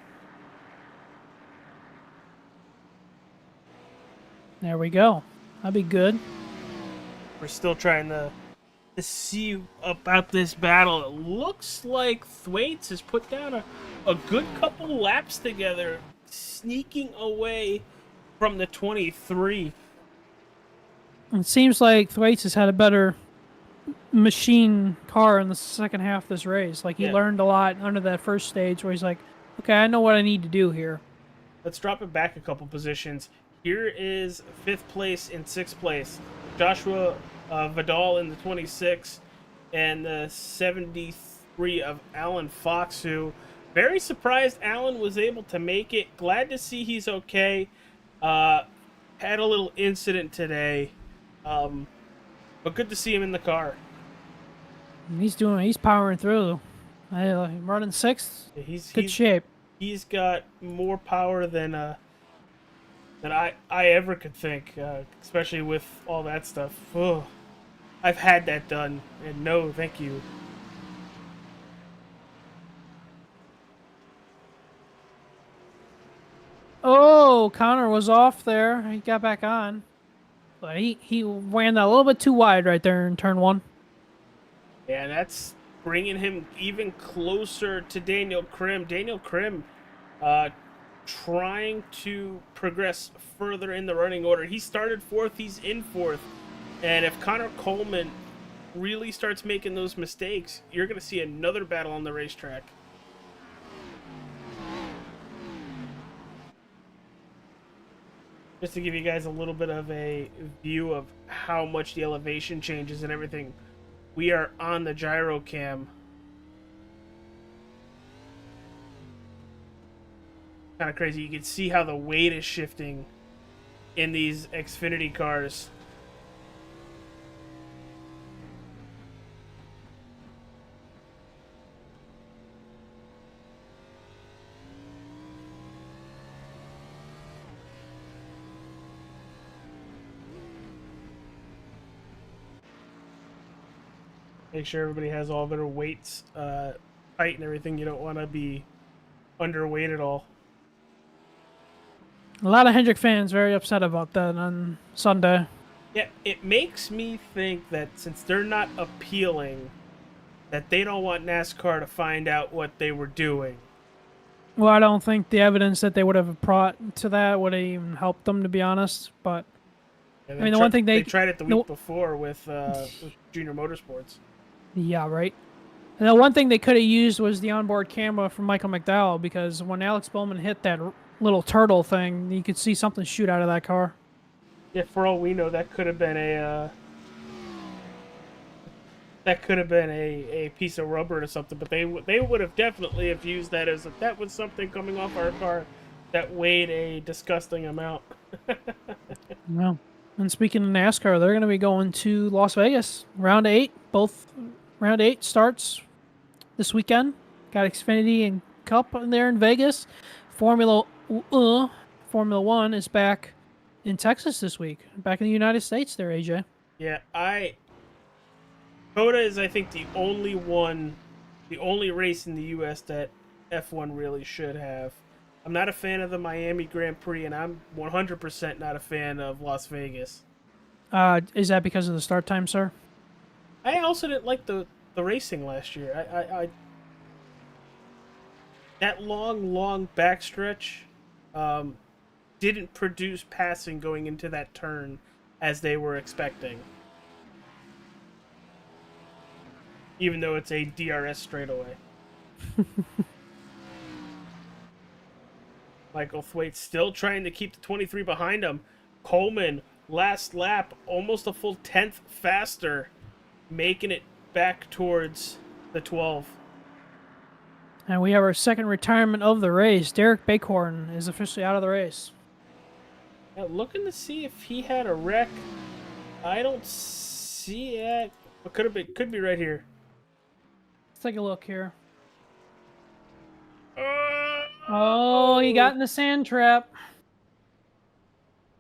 Speaker 7: There we go. That'd be good.
Speaker 8: We're still trying to see about this battle. It looks like Thwaites has put down a good couple laps together, sneaking away from the 23.
Speaker 7: It seems like Thwaites has had a better machine car in the second half of this race. Like, he learned a lot under that first stage where he's like, okay, I know what I need to do here.
Speaker 8: Let's drop it back a couple positions. Here is 5th place and 6th place. Joshua Vidal in the 26 and the 73 of Alan Fox, who very surprised Alan was able to make it. Glad to see he's okay. Had a little incident today. But good to see him in the car.
Speaker 7: He's powering through. Running 6th.
Speaker 8: He's
Speaker 7: good shape.
Speaker 8: He's got more power than I ever could think, especially with all that stuff. Ugh. I've had that done, and no, thank you.
Speaker 7: Oh, Connor was off there. He got back on. But he ran that a little bit too wide right there in turn 1.
Speaker 8: Yeah, that's bringing him even closer to Daniel Krim. Daniel Krim trying to progress further in the running order. He started 4th, he's in 4th. And if Connor Coleman really starts making those mistakes, you're going to see another battle on the racetrack. Just to give you guys a little bit of a view of how much the elevation changes and everything, we are on the gyro cam. Kind of crazy. You can see how the weight is shifting in these Xfinity cars. Make sure everybody has all their weights tight and everything. You don't want to be underweight at all.
Speaker 7: A lot of Hendrick fans very upset about that on Sunday.
Speaker 8: Yeah, it makes me think that since they're not appealing, that they don't want NASCAR to find out what they were doing.
Speaker 7: Well, I don't think the evidence that they would have brought to that would have even helped them, to be honest. But
Speaker 8: I
Speaker 7: mean, the one thing they
Speaker 8: tried it the week before with Junior Motorsports.
Speaker 7: Yeah, right. And the one thing they could have used was the onboard camera from Michael McDowell, because when Alex Bowman hit that little turtle thing, you could see something shoot out of that car.
Speaker 8: Yeah, for all we know, that could have been a piece of rubber or something. But they would have definitely have used that as that was something coming off our car that weighed a disgusting amount.
Speaker 7: Well, and speaking of NASCAR, they're going to be going to Las Vegas, round 8. Both round 8 starts this weekend. Got Xfinity and Cup there in Vegas. Formula 1 is back in Texas this week. Back in the United States there, AJ.
Speaker 8: Yeah, COTA is, I think, the only race in the U.S. that F1 really should have. I'm not a fan of the Miami Grand Prix, and I'm 100% not a fan of Las Vegas.
Speaker 7: Is that because of the start time, sir?
Speaker 8: I also didn't like the racing last year. I that long backstretch didn't produce passing going into that turn as they were expecting. Even though it's a DRS straightaway. Michael Thwaite still trying to keep the 23 behind him. Coleman, last lap, almost a full 10th faster, making it back towards the 12.
Speaker 7: And we have our second retirement of the race. Derek Bakhorn is officially out of the race.
Speaker 8: Yeah, looking to see if he had a wreck. I don't see it. What could be right here.
Speaker 7: Let's take a look here. Oh, he got in the sand trap.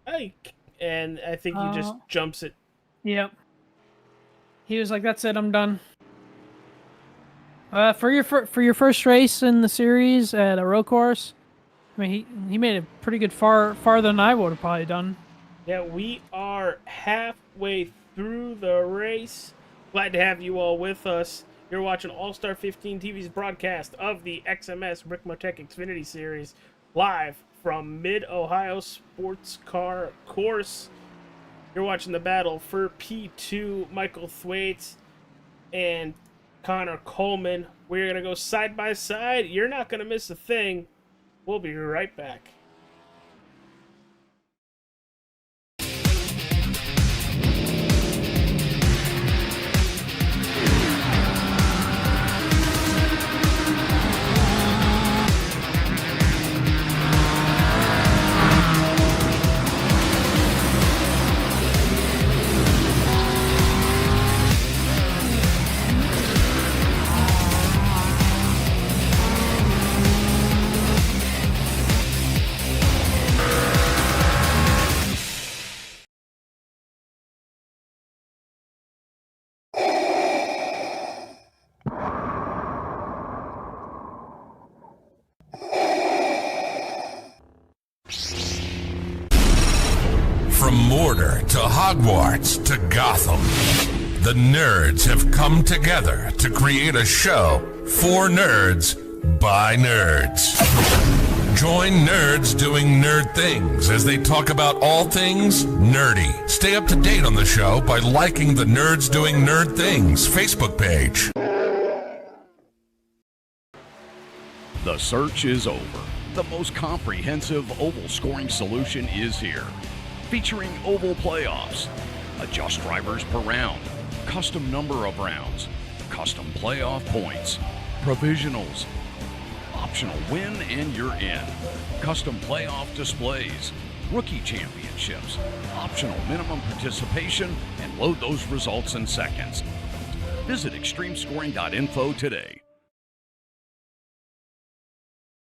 Speaker 8: And I think he just jumps it.
Speaker 7: Yep. He was like, "That's it, I'm done." For your first race in the series at a road course, I mean, he made it pretty good, farther than I would have probably done.
Speaker 8: Yeah, we are halfway through the race. Glad to have you all with us. You're watching All-Star 15 TV's broadcast of the XMS RICMOTECH Xfinity Series live from Mid-Ohio Sports Car Course. You're watching the battle for P2, Michael Thwaites and Connor Coleman. We're going to go side by side. You're not going to miss a thing. We'll be right back.
Speaker 5: Mordor to Hogwarts to Gotham, the nerds have come together to create a show for nerds by nerds. Join nerds doing nerd things as they talk about all things nerdy. Stay up to date on the show by liking the Nerds Doing Nerd Things Facebook page.
Speaker 3: The search is over. The most comprehensive oval scoring solution is here. Featuring oval playoffs, adjust drivers per round, custom number of rounds, custom playoff points, provisionals, optional win and you're in, custom playoff displays, rookie championships, optional minimum participation, and load those results in seconds. Visit XTREMESCORING.info today.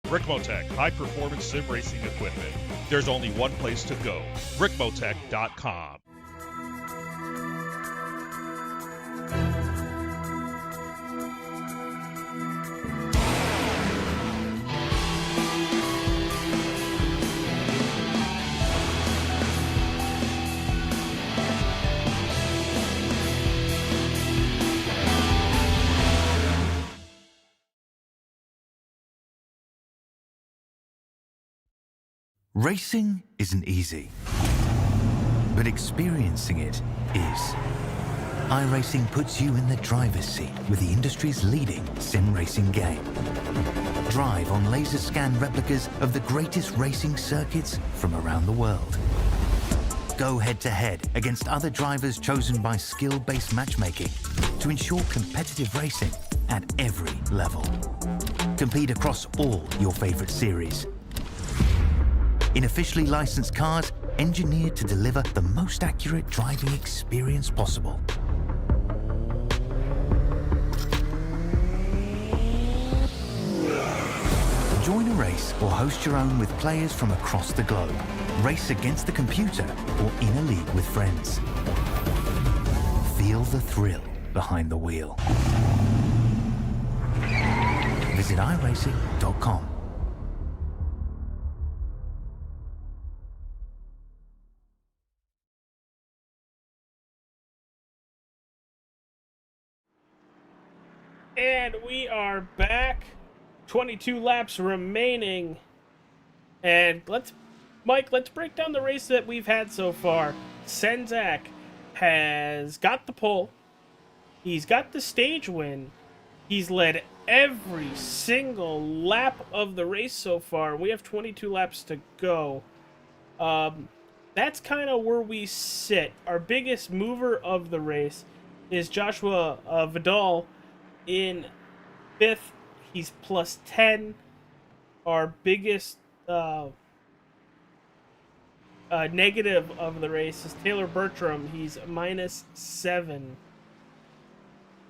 Speaker 6: RICMOTECH high-performance sim racing equipment. There's only one place to go, RICMOTECH.com.
Speaker 4: Racing isn't easy, but experiencing it is. iRacing puts you in the driver's seat with the industry's leading sim racing game. Drive on laser scan replicas of the greatest racing circuits from around the world. Go head-to-head against other drivers chosen by skill-based matchmaking to ensure competitive racing at every level. Compete across all your favorite series. In officially licensed cars, engineered to deliver the most accurate driving experience possible. Join a race or host your own with players from across the globe. Race against the computer or in a league with friends. Feel the thrill behind the wheel. Visit iRacing.com.
Speaker 8: And we are back. 22 laps remaining. And Mike, let's break down the race that we've had so far. Senzak has got the pole. He's got the stage win. He's led every single lap of the race so far. We have 22 laps to go. That's kind of where we sit. Our biggest mover of the race is Joshua Vidal in 5th. He's plus 10. Our biggest negative of the race is Taylor Bertram. He's minus 7.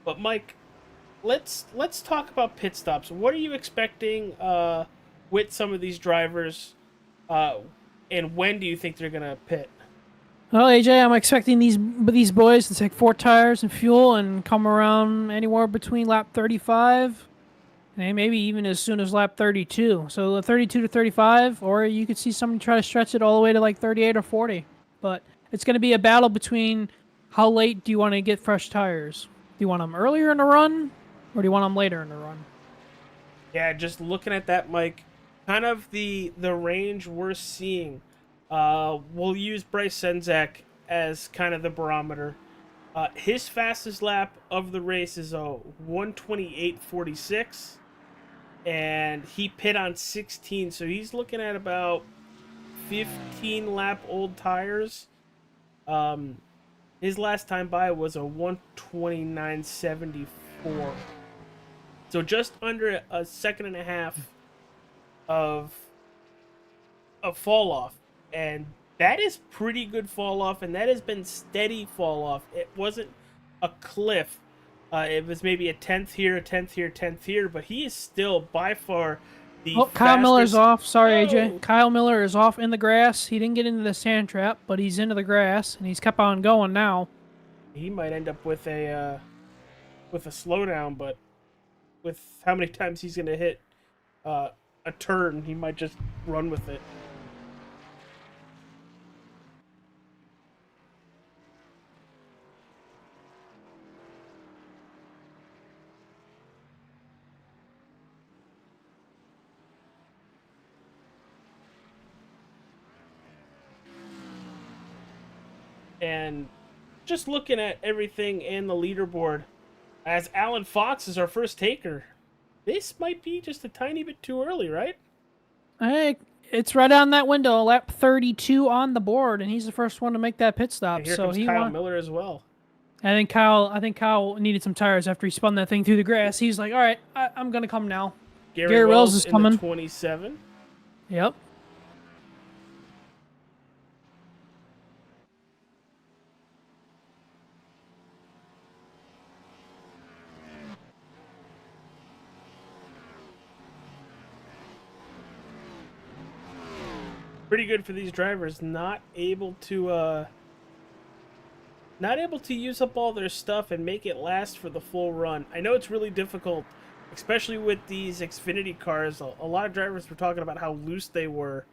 Speaker 8: But Mike, let's talk about pit stops. What are you expecting with some of these drivers, and when do you think they're gonna pit?
Speaker 7: Well, AJ, I'm expecting these boys to take 4 tires and fuel and come around anywhere between lap 35 and maybe even as soon as lap 32. So 32 to 35, or you could see someone try to stretch it all the way to like 38 or 40. But it's going to be a battle between how late do you want to get fresh tires? Do you want them earlier in the run, or do you want them later in the run?
Speaker 8: Yeah, just looking at that, Mike, kind of the range we're seeing. We'll use Bryce Senzak as kind of the barometer. His fastest lap of the race is a 1:28.46, and he pit on 16, so he's looking at about 15 lap old tires. His last time by was a 1:29.74, so just under a second and a half of fall off. And that is pretty good fall off, and that has been steady fall off. It wasn't a cliff. It was maybe a 10th here, a 10th here, 10th here, but he is still by far the fastest.
Speaker 7: Kyle Miller's off. Sorry, AJ. Kyle Miller is off in the grass. He didn't get into the sand trap, but he's into the grass, and he's kept on going now.
Speaker 8: He might end up with a slowdown, but with how many times he's going to hit a turn, he might just run with it. And just looking at everything in the leaderboard, as Alan Fox is our first taker, this might be just a tiny bit too early, right?
Speaker 7: Hey, it's right on that window, lap 32 on the board, and he's the first one to make that pit stop.
Speaker 8: And here
Speaker 7: so
Speaker 8: comes Kyle Miller as well.
Speaker 7: I think Kyle needed some tires after he spun that thing through the grass. He's like, all right, I'm gonna come now.
Speaker 8: Gary
Speaker 7: Wells is
Speaker 8: in
Speaker 7: coming.
Speaker 8: the 27.
Speaker 7: Yep.
Speaker 8: Pretty good for these drivers, not able to use up all their stuff and make it last for the full run. I know it's really difficult, especially with these Xfinity cars. A lot of drivers were talking about how loose they were.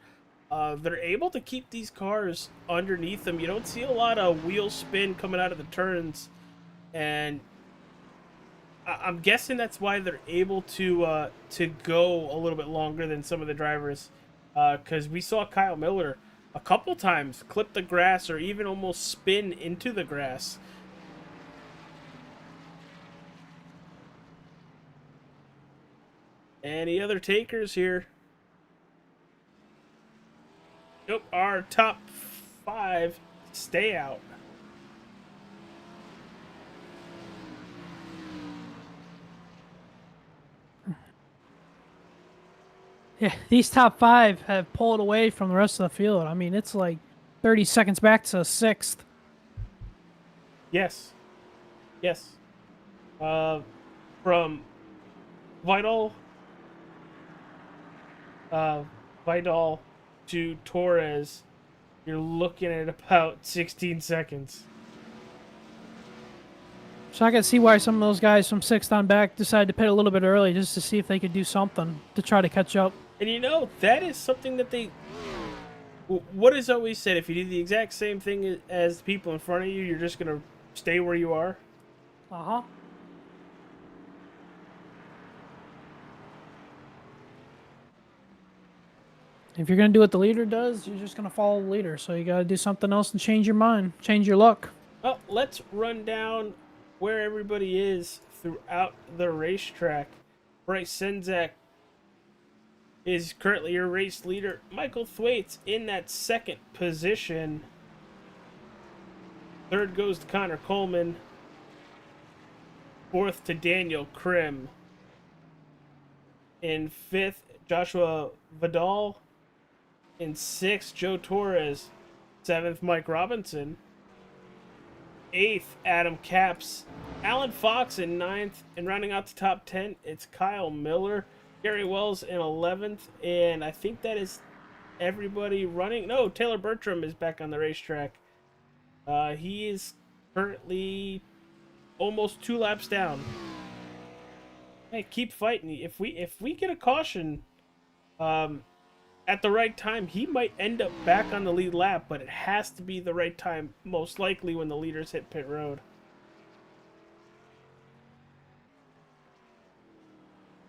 Speaker 8: They're able to keep these cars underneath them. You don't see a lot of wheel spin coming out of the turns, and I'm guessing that's why they're able to go a little bit longer than some of the drivers. Because we saw Kyle Miller a couple times clip the grass or even almost spin into the grass. Any other takers here? Nope, our top 5 stay out.
Speaker 7: Yeah, these top 5 have pulled away from the rest of the field. I mean, it's like 30 seconds back to 6th.
Speaker 8: Yes. Yes. From Vidal to Torres, you're looking at about 16 seconds.
Speaker 7: So I can see why some of those guys from 6th on back decided to pit a little bit early just to see if they could do something to try to catch up.
Speaker 8: And you know, that is something that what is always said, if you do the exact same thing as the people in front of you, you're just going to stay where you are.
Speaker 7: Uh-huh. If you're going to do what the leader does, you're just going to follow the leader. So you got to do something else and change your mind, change your luck.
Speaker 8: Well, let's run down where everybody is throughout the racetrack. Bryce Senzak is currently your race leader. Michael Thwaites in that 2nd position. 3rd goes to Connor Coleman. 4th to Daniel Krim. In 5th, Joshua Vidal. In 6th, Joe Torres. 7th, Mike Robinson. 8th, Adam Capps. Alan Fox in 9th. And rounding out the top 10, it's Kyle Miller. Gary Wells in 11th. And I think that is everybody running. No, Taylor Bertram is back on the racetrack. He is currently almost 2 laps down. Hey, keep fighting. If we get a caution at the right time, he might end up back on the lead lap, but it has to be the right time, most likely when the leaders hit pit road.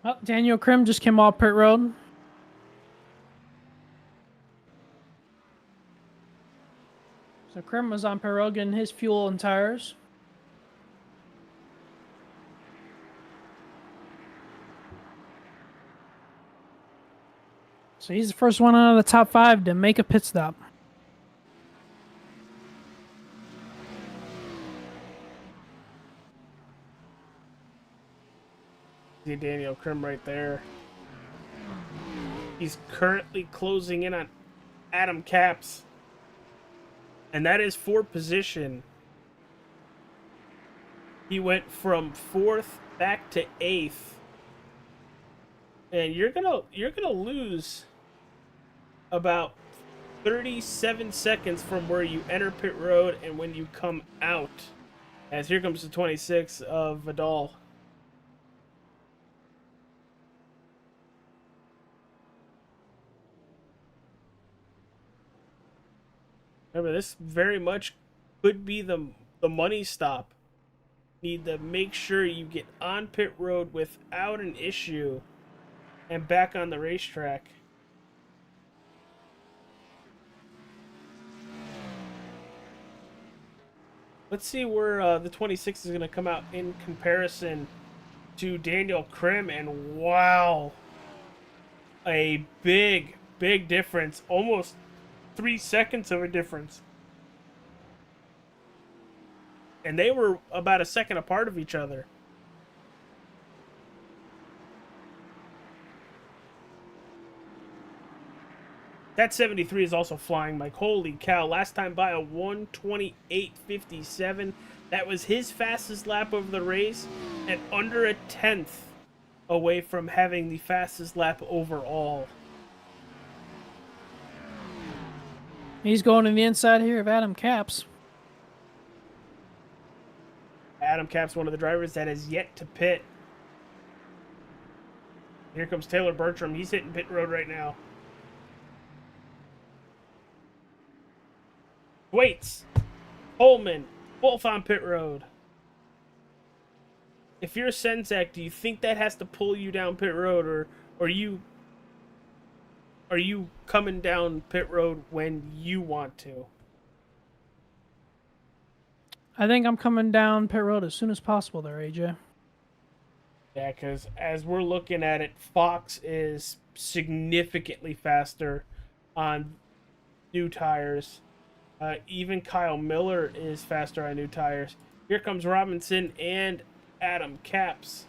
Speaker 7: Oh, Daniel Krim just came off pit road. So Krim was on pit road getting his fuel and tires. So he's the first one out of the top 5 to make a pit stop.
Speaker 8: See Daniel Krim right there. He's currently closing in on Adam Capps. And that is for position. He went from 4th back to 8th. And you're gonna lose about 37 seconds from where you enter pit road and when you come out. As here comes the 26 of Vidal. Remember, this very much could be the money stop. Need to make sure you get on pit road without an issue and back on the racetrack. Let's see where the 26 is going to come out in comparison to Daniel Krim, and wow, a big difference, almost 3 seconds of a difference. And they were about a second apart of each other. That 73 is also flying, Mike. Holy cow. Last time by a 1:28.57. That was his fastest lap over the race, and under a tenth away from having the fastest lap overall.
Speaker 7: He's going to the inside here of Adam Capps.
Speaker 8: Adam Capps, one of the drivers that has yet to pit. Here comes Taylor Bertram. He's hitting pit road right now. Waits, Holman, both on pit road. If you're Senzak, do you think that has to pull you down pit road, or are you coming down pit road when you want to?
Speaker 7: I think I'm coming down pit road as soon as possible there, AJ.
Speaker 8: Yeah, because as we're looking at it, Fox is significantly faster on new tires. Even Kyle Miller is faster on new tires. Here comes Robinson and Adam Capps.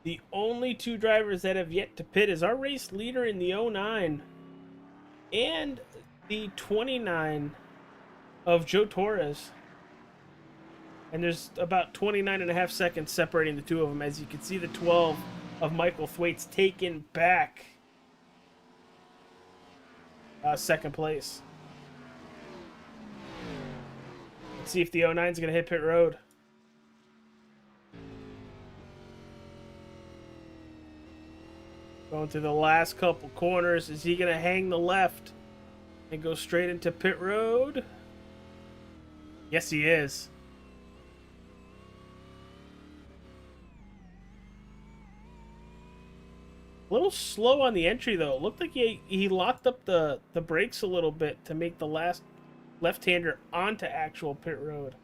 Speaker 8: The only two drivers that have yet to pit is our race leader in the 09 and the 29 of Joe Torres. And there's about 29.5 seconds separating the two of them. As you can see, the 12 of Michael Thwaites taken back second place. Let's see if the 09 is going to hit pit road. Going through the last couple corners. Is he going to hang the left and go straight into pit road? Yes, he is. A little slow on the entry, though. It looked like he locked up the brakes a little bit to make the last left-hander onto actual pit road.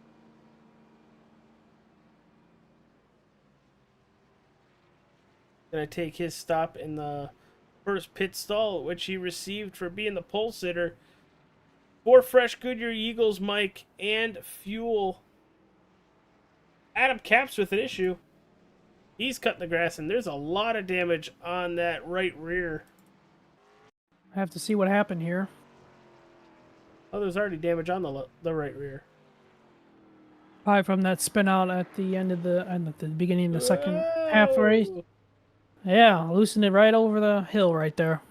Speaker 8: Gonna take his stop in the first pit stall, which he received for being the pole sitter. 4 fresh Goodyear Eagles, Mike, and fuel. Adam Capps with an issue. He's cutting the grass, and there's a lot of damage on that right rear.
Speaker 7: I have to see what happened here.
Speaker 8: Oh, there's already damage on the right rear.
Speaker 7: Probably from that spin out at the end of at the beginning of the second half race. Yeah, loosened it right over the hill right there.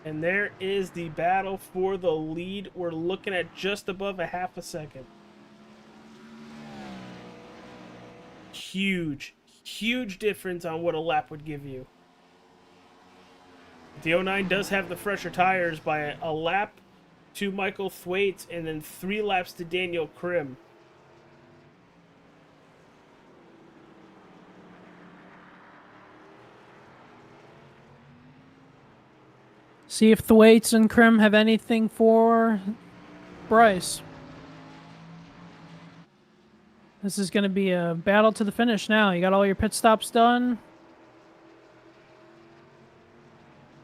Speaker 8: And there is the battle for the lead. We're looking at just above a half a second. Huge difference on what a lap would give you. The 09 does have the fresher tires by a lap to Michael Thwaites and then 3 laps to Daniel Krim.
Speaker 7: See if Thwaites and Krim have anything for Bryce. This is going to be a battle to the finish now. You got all your pit stops done.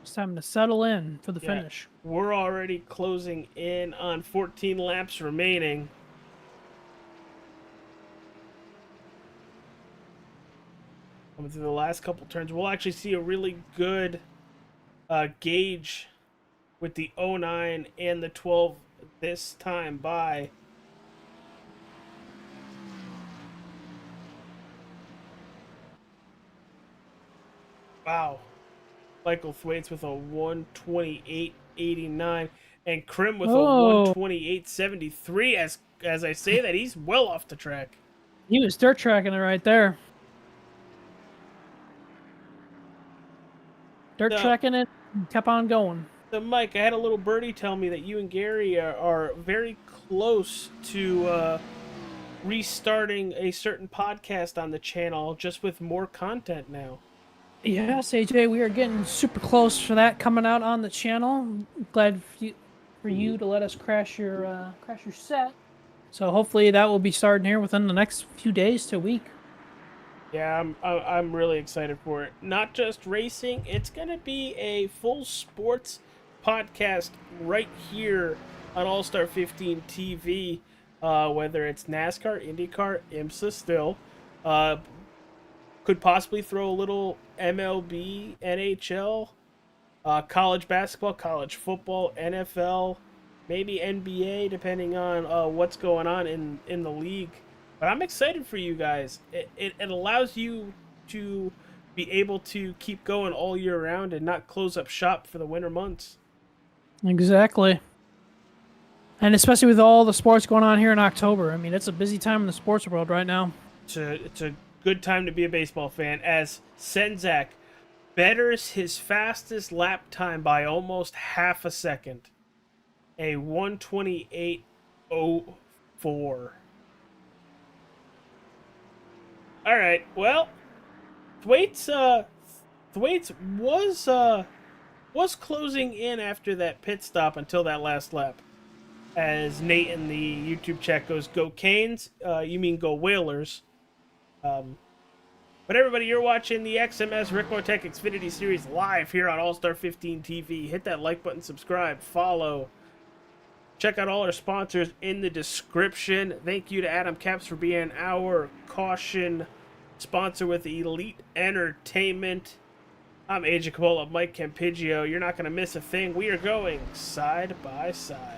Speaker 7: It's time to settle in for the finish.
Speaker 8: We're already closing in on 14 laps remaining. Coming through the last couple turns, we'll actually see a really good gauge with the 09 and the 12 this time by. Wow. Michael Thwaites with a 1:28.89 and Krim with a 1:28.73. As I say that, he's well off the track.
Speaker 7: He was dirt tracking it right there. Dirt tracking it, kept on going.
Speaker 8: So Mike, I had a little birdie tell me that you and Gary are very close to restarting a certain podcast on the channel just with more content now.
Speaker 7: Yes, AJ, we are getting super close for that coming out on the channel. Glad for you to let us crash your set. So hopefully that will be starting here within the next few days to a week.
Speaker 8: Yeah, I'm really excited for it. Not just racing, it's gonna be a full sports podcast right here on All Star 15 TV. Whether it's NASCAR, IndyCar, IMSA still, could possibly throw a little MLB, NHL, college basketball, college football, NFL, maybe NBA, depending on what's going on in the league. But I'm excited for you guys. It allows you to be able to keep going all year round and not close up shop for the winter months.
Speaker 7: Exactly. And especially with all the sports going on here in October. I mean, it's a busy time in the sports world right now.
Speaker 8: It's a good time to be a baseball fan, as Senzak betters his fastest lap time by almost half a second. A 1:28.04. All right, well, Thwaites was closing in after that pit stop until that last lap. As Nate in the YouTube chat goes, "Go Canes." You mean go Whalers. But everybody, you're watching the XMS RICMOTECH Xfinity Series live here on All Star 15 TV. Hit that like button, subscribe, follow. Check out all our sponsors in the description. Thank you to Adam Caps for being our caution sponsor with Elite Entertainment. I'm Agent Capola, Mike Campigio. You're not going to miss a thing. We are going side by side.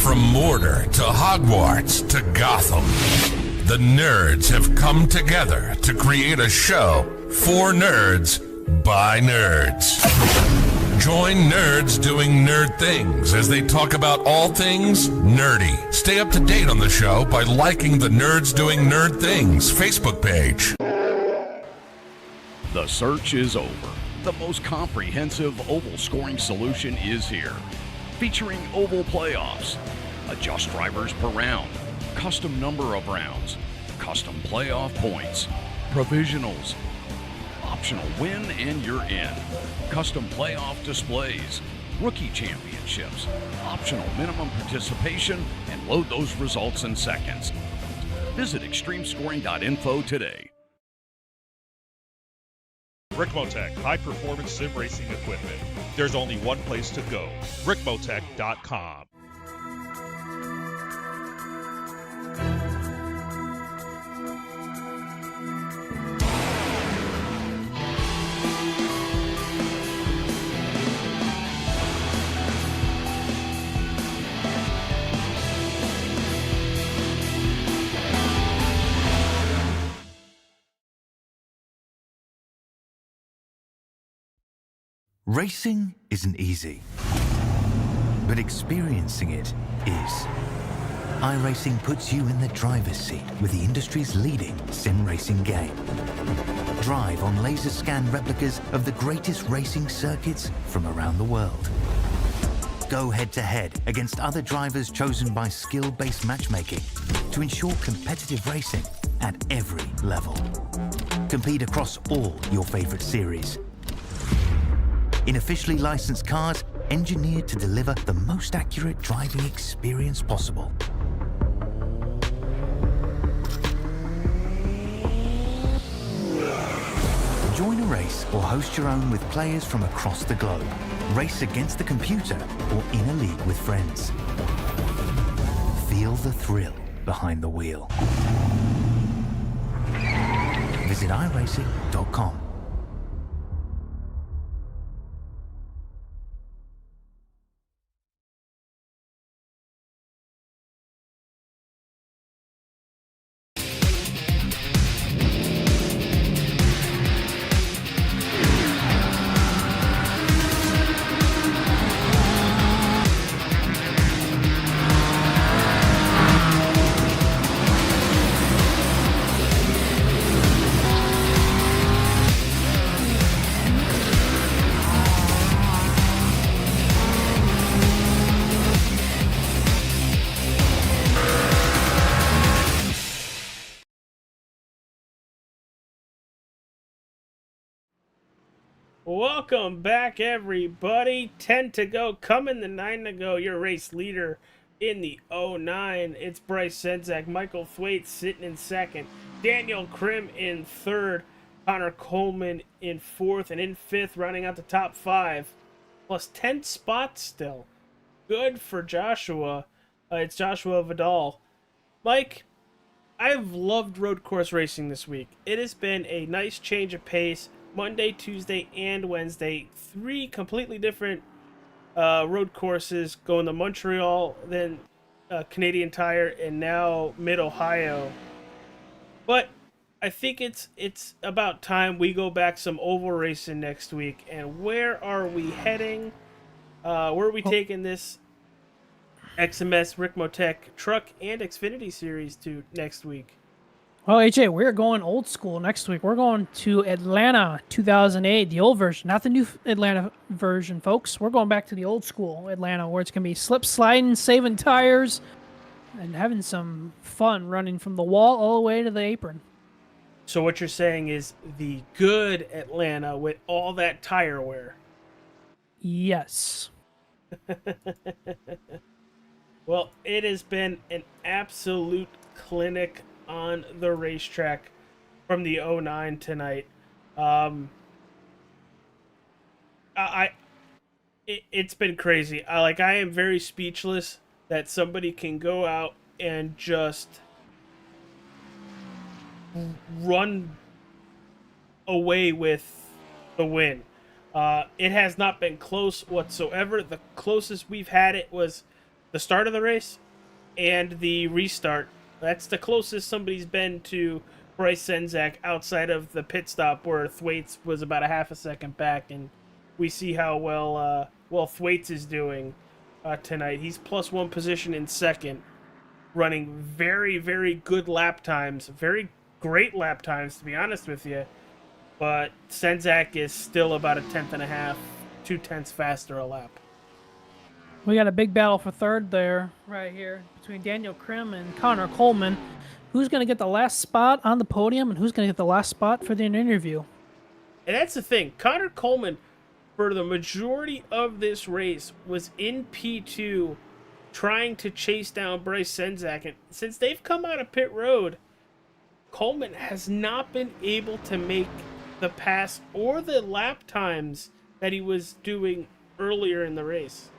Speaker 5: From Mordor to Hogwarts to Gotham, the nerds have come together to create a show for nerds by nerds. Join nerds doing nerd things as they talk about all things nerdy. Stay up to date on the show by liking the Nerds Doing Nerd Things Facebook page.
Speaker 3: The search is over. The most comprehensive oval scoring solution is here. Featuring oval playoffs, adjust drivers per round, custom number of rounds, custom playoff points, provisionals, optional win and you're in, custom playoff displays, rookie championships, optional minimum participation, and load those results in seconds. Visit extremescoring.info today.
Speaker 6: RICMOTECH, high-performance sim racing equipment. There's only one place to go, RICMOTECH.com.
Speaker 4: Racing isn't easy, but experiencing it is. iRacing puts you in the driver's seat with the industry's leading sim racing game. Drive on laser scan replicas of the greatest racing circuits from around the world. Go head-to-head against other drivers chosen by skill-based matchmaking to ensure competitive racing at every level. Compete across all your favorite series. In officially licensed cars, engineered to deliver the most accurate driving experience possible. Join a race or host your own with players from across the globe. Race against the computer or in a league with friends. Feel the thrill behind the wheel. Visit iRacing.com.
Speaker 8: Welcome back, everybody. 10 to go, coming to 9 to go. Your race leader in the 09. It's Bryce Senzak, Michael Thwaites sitting in second, Daniel Krim in third, Connor Coleman in fourth, and in fifth, rounding out the top 5, plus 10 spots still. Good for Joshua. It's Joshua Vidal. Mike, I've loved road course racing this week. It has been a nice change of pace. Monday, Tuesday, and Wednesday. 3 completely different road courses, going to Montreal, then Canadian Tire, and now Mid-Ohio. But I think it's about time we go back some oval racing next week. And where are we heading? Where are we taking this XMS RICMOTECH Truck and Xfinity Series to next week?
Speaker 7: Well, AJ, we're going old school next week. We're going to Atlanta 2008, the old version, not the new Atlanta version, folks. We're going back to the old school Atlanta, where it's going to be slip sliding, saving tires, and having some fun running from the wall all the way to the apron.
Speaker 8: So what you're saying is the good Atlanta with all that tire wear.
Speaker 7: Yes.
Speaker 8: Well, it has been an absolute clinic on the racetrack from the 09 tonight. It's been crazy. I am very speechless that somebody can go out and just run away with the win. It has not been close whatsoever. The closest we've had it was the start of the race and the restart. That's the closest somebody's been to Bryce Senzak outside of the pit stop where Thwaites was about a half a second back, and we see how well Thwaites is doing tonight. He's +1 position in second, running very, very good lap times, very great lap times, to be honest with you. But Senzak is still about 1.5 tenths, 2 tenths faster a lap.
Speaker 7: We got a big battle for third there, right here, between Daniel Krim and Connor Coleman. Who's going to get the last spot on the podium, and who's going to get the last spot for the interview?
Speaker 8: And that's the thing. Connor Coleman, for the majority of this race, was in P2 trying to chase down Bryce Senzak. And since they've come out of pit road, Coleman has not been able to make the pass or the lap times that he was doing earlier in the race.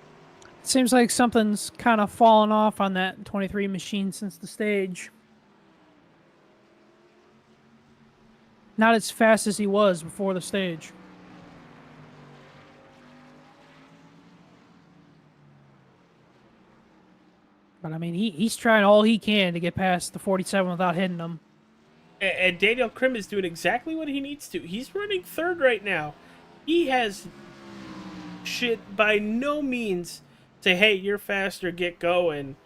Speaker 7: Seems like something's kind of fallen off on that 23 machine since the stage. Not as fast as he was before the stage. But, I mean, he's trying all he can to get past the 47 without hitting them.
Speaker 8: And Daniel Krim is doing exactly what he needs to. He's running third right now. He has should by no means say, hey, you're faster, get going,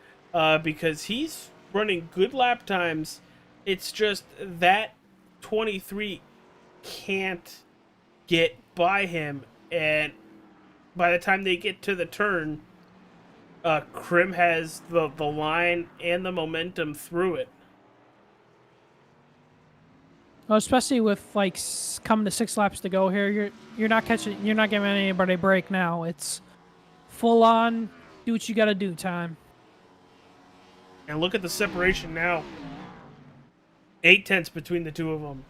Speaker 8: because he's running good lap times. It's just that 23 can't get by him, and by the time they get to the turn, Krim has the line and the momentum through it.
Speaker 7: Well, especially with like coming to 6 laps to go here, you're not giving anybody a break now. It's full on, do what you got to do time.
Speaker 8: And look at the separation now. 0.8 between the two of them.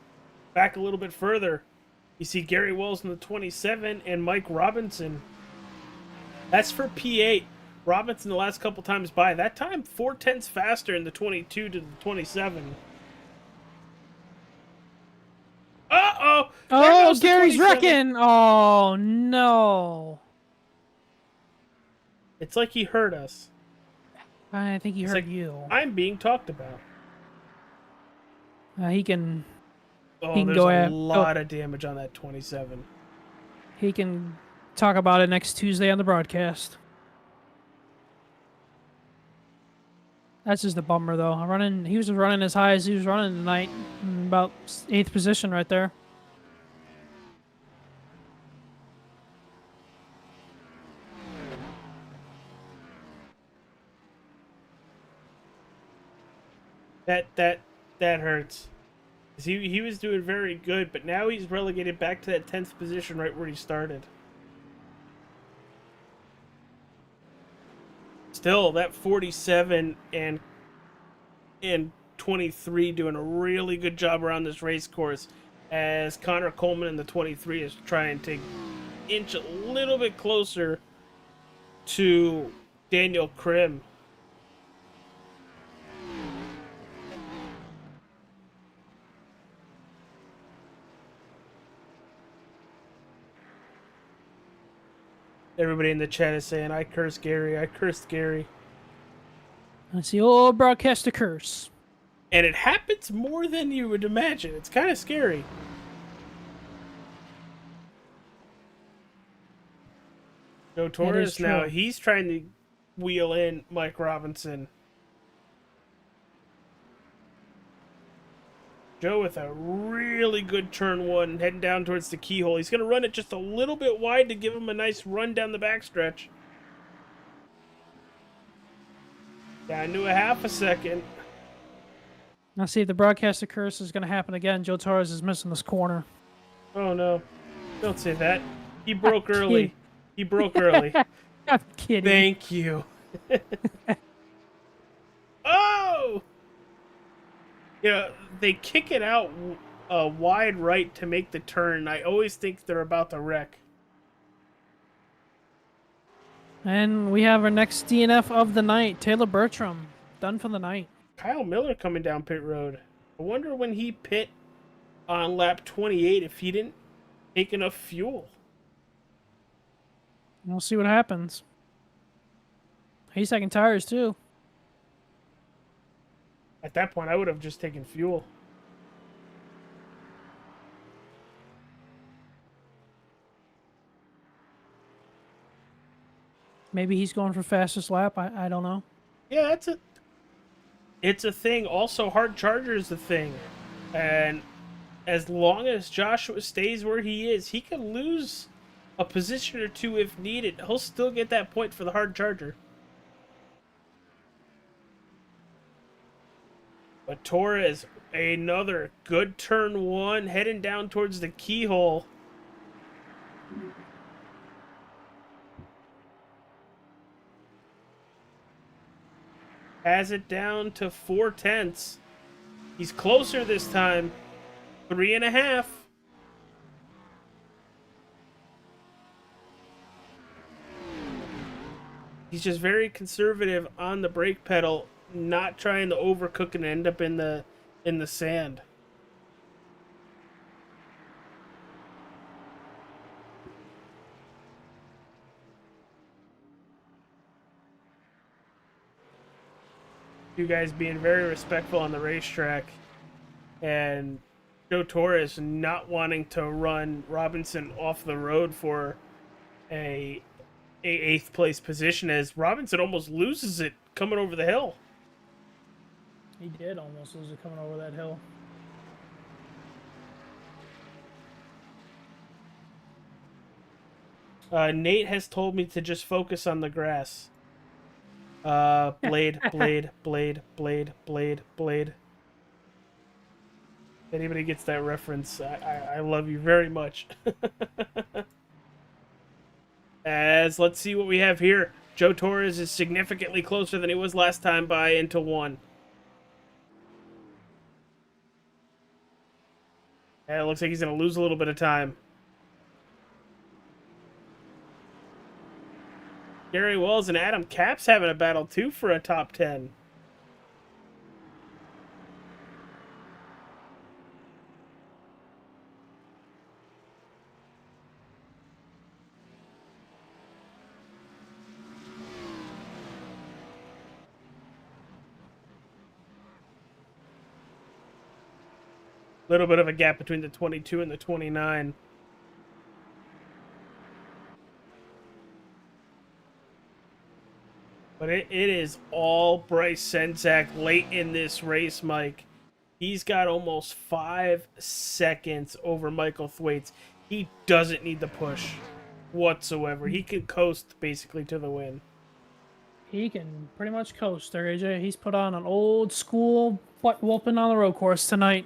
Speaker 8: Back a little bit further, you see Gary Wells in the 27 and Mike Robinson. That's for P8. Robinson the last couple times by. That time 0.4 faster in the 22 to the 27. Uh-oh!
Speaker 7: Oh, Gary's wrecking! Oh, no.
Speaker 8: It's like he heard us.
Speaker 7: I think he heard
Speaker 8: like,
Speaker 7: you.
Speaker 8: I'm being talked about.
Speaker 7: He can...
Speaker 8: Oh,
Speaker 7: he can
Speaker 8: there's
Speaker 7: go
Speaker 8: a lot of damage on that 27.
Speaker 7: He can talk about it next Tuesday on the broadcast. That's just a bummer, though. He was running as high as he was running tonight, in about 8th position right there.
Speaker 8: That hurts. He was doing very good, but now he's relegated back to that 10th position right where he started. Still, that 47 and 23 doing a really good job around this race course, as Connor Coleman in the 23 is trying to inch a little bit closer to Daniel Krim. Everybody in the chat is saying, I curse Gary, I cursed Gary.
Speaker 7: That's the old broadcaster curse.
Speaker 8: And it happens more than you would imagine. It's kind of scary. Joe Torres now, he's trying to wheel in Mike Robinson. Joe with a really good turn one, heading down towards the keyhole. He's going to run it just a little bit wide to give him a nice run down the backstretch. Down to a half a second.
Speaker 7: Now see if the broadcaster curse is going to happen again. Joe Torres is missing this corner.
Speaker 8: Oh no. Don't say that. He broke early. He broke early.
Speaker 7: I'm kidding.
Speaker 8: Thank you. Oh! Yeah, they kick it out wide right to make the turn. I always think they're about to wreck.
Speaker 7: And we have our next DNF of the night, Taylor Bertram, done for the night.
Speaker 8: Kyle Miller coming down pit road. I wonder when he pit on lap 28 if he didn't take enough fuel.
Speaker 7: We'll see what happens. He's taking tires too.
Speaker 8: At that point, I would have just taken fuel.
Speaker 7: Maybe he's going for fastest lap. I don't know.
Speaker 8: Yeah, it's a thing. Also, hard charger is a thing. And as long as Joshua stays where he is, he can lose a position or two if needed. He'll still get that point for the hard charger. But Torres, another good turn one, heading down towards the keyhole. Has it down to 0.4. He's closer this time. 3.5. He's just very conservative on the brake pedal, not trying to overcook and end up in the sand. You guys being very respectful on the racetrack, and Joe Torres not wanting to run Robinson off the road for a eighth place position as Robinson almost loses it coming over the hill.
Speaker 7: He did almost lose it coming over that hill.
Speaker 8: Nate has told me to just focus on the grass. Blade, blade, blade, blade, blade, blade. If anybody gets that reference, I love you very much. As let's see what we have here. Joe Torres is significantly closer than he was last time by into 1. And it looks like he's going to lose a little bit of time. Gary Wells and Adam Capps having a battle too for a top 10. Little bit of a gap between the 22 and the 29. But it is all Bryce Senzak late in this race, Mike. He's got almost 5 seconds over Michael Thwaites. He doesn't need the push whatsoever. He can coast basically to the win.
Speaker 7: He can pretty much coast there, AJ. He's put on an old school butt whooping on the road course tonight.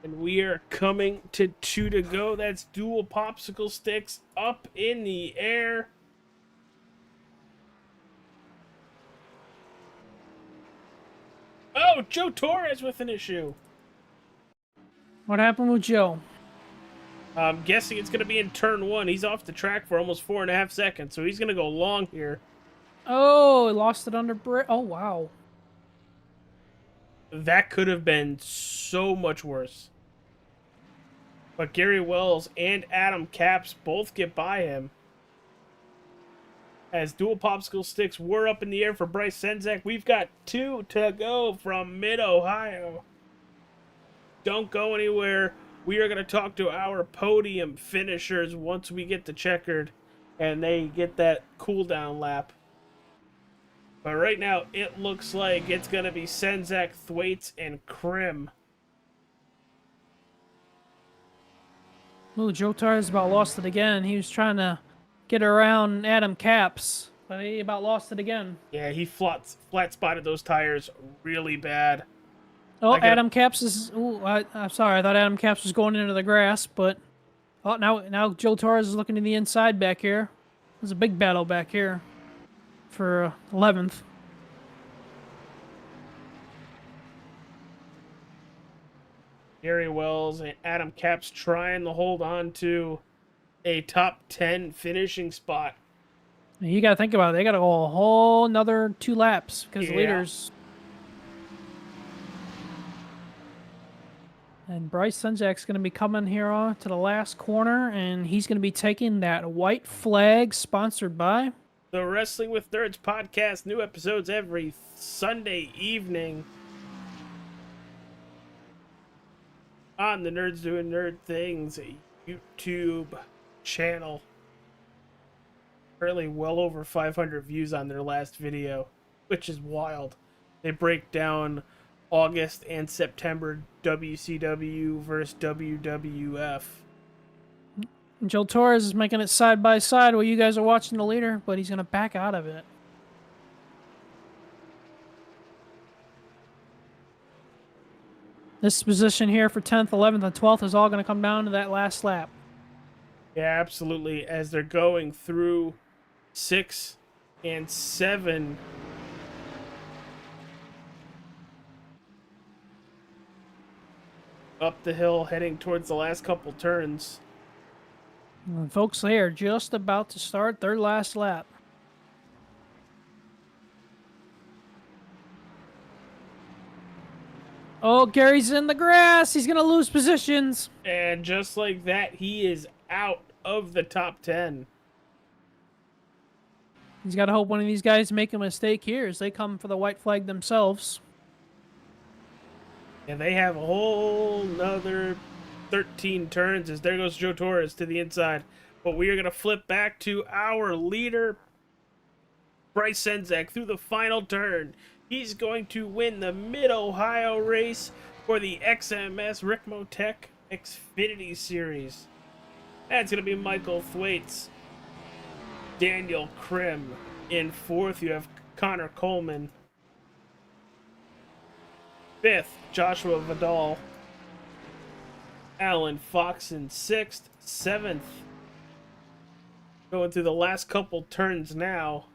Speaker 8: And we are coming to 2 to go. That's dual popsicle sticks up in the air. Oh, Joe Torres with an issue.
Speaker 7: What happened with Joe?
Speaker 8: I'm guessing it's going to be in turn 1. He's off the track for almost 4.5 seconds, so he's going to go long here.
Speaker 7: Oh, he lost it under brake. Oh, wow.
Speaker 8: That could have been so much worse. But Gary Wells and Adam Capps both get by him. As dual popsicle sticks were up in the air for Bryce Senzak. We've got 2 to go from Mid-Ohio. Don't go anywhere. We are going to talk to our podium finishers once we get to checkered and they get that cool-down lap. But right now, it looks like it's going to be Senzak, Thwaites, and Krim.
Speaker 7: Ooh, Joe Torres about lost it again. He was trying to get around Adam Capps, but he about lost it again.
Speaker 8: Yeah, he flat spotted those tires really bad.
Speaker 7: Oh, Adam Capps is... Ooh, I'm sorry. I thought Adam Capps was going into the grass, but... Oh, now Joe Torres is looking to the inside back here. There's a big battle back here for 11th.
Speaker 8: Gary Wells and Adam Capps trying to hold on to a top 10 finishing spot.
Speaker 7: You got to think about it. They got to go a whole another 2 laps because the leaders... And Bryce Senzak's going to be coming here on to the last corner, and he's going to be taking that white flag sponsored by...
Speaker 8: The Wrestling with Nerds podcast. New episodes every Sunday evening on the Nerds Doing Nerd Things YouTube channel. Currently well over 500 views on their last video, which is wild. They break down August and September WCW versus WWF.
Speaker 7: Joe Torres is making it side by side while you guys are watching the leader, but he's going to back out of it. This position here for 10th, 11th, and 12th is all going to come down to that last lap.
Speaker 8: Yeah, absolutely. As they're going through 6 and 7. Up the hill, heading towards the last couple turns.
Speaker 7: And folks, they are just about to start their last lap. Oh, Gary's in the grass. He's going to lose positions.
Speaker 8: And just like that, he is out of the top 10.
Speaker 7: He's got to hope one of these guys make a mistake here as they come for the white flag themselves.
Speaker 8: And they have a whole nother 13 turns as there goes Joe Torres to the inside. But we are going to flip back to our leader, Bryce Senzak, through the final turn. He's going to win the Mid-Ohio race for the XMS RICMOTECH Xfinity Series. That's going to be Michael Thwaites. Daniel Krim in fourth. You have Connor Coleman. Fifth, Joshua Vidal. Alan Fox in sixth. Seventh, going through the last couple turns now,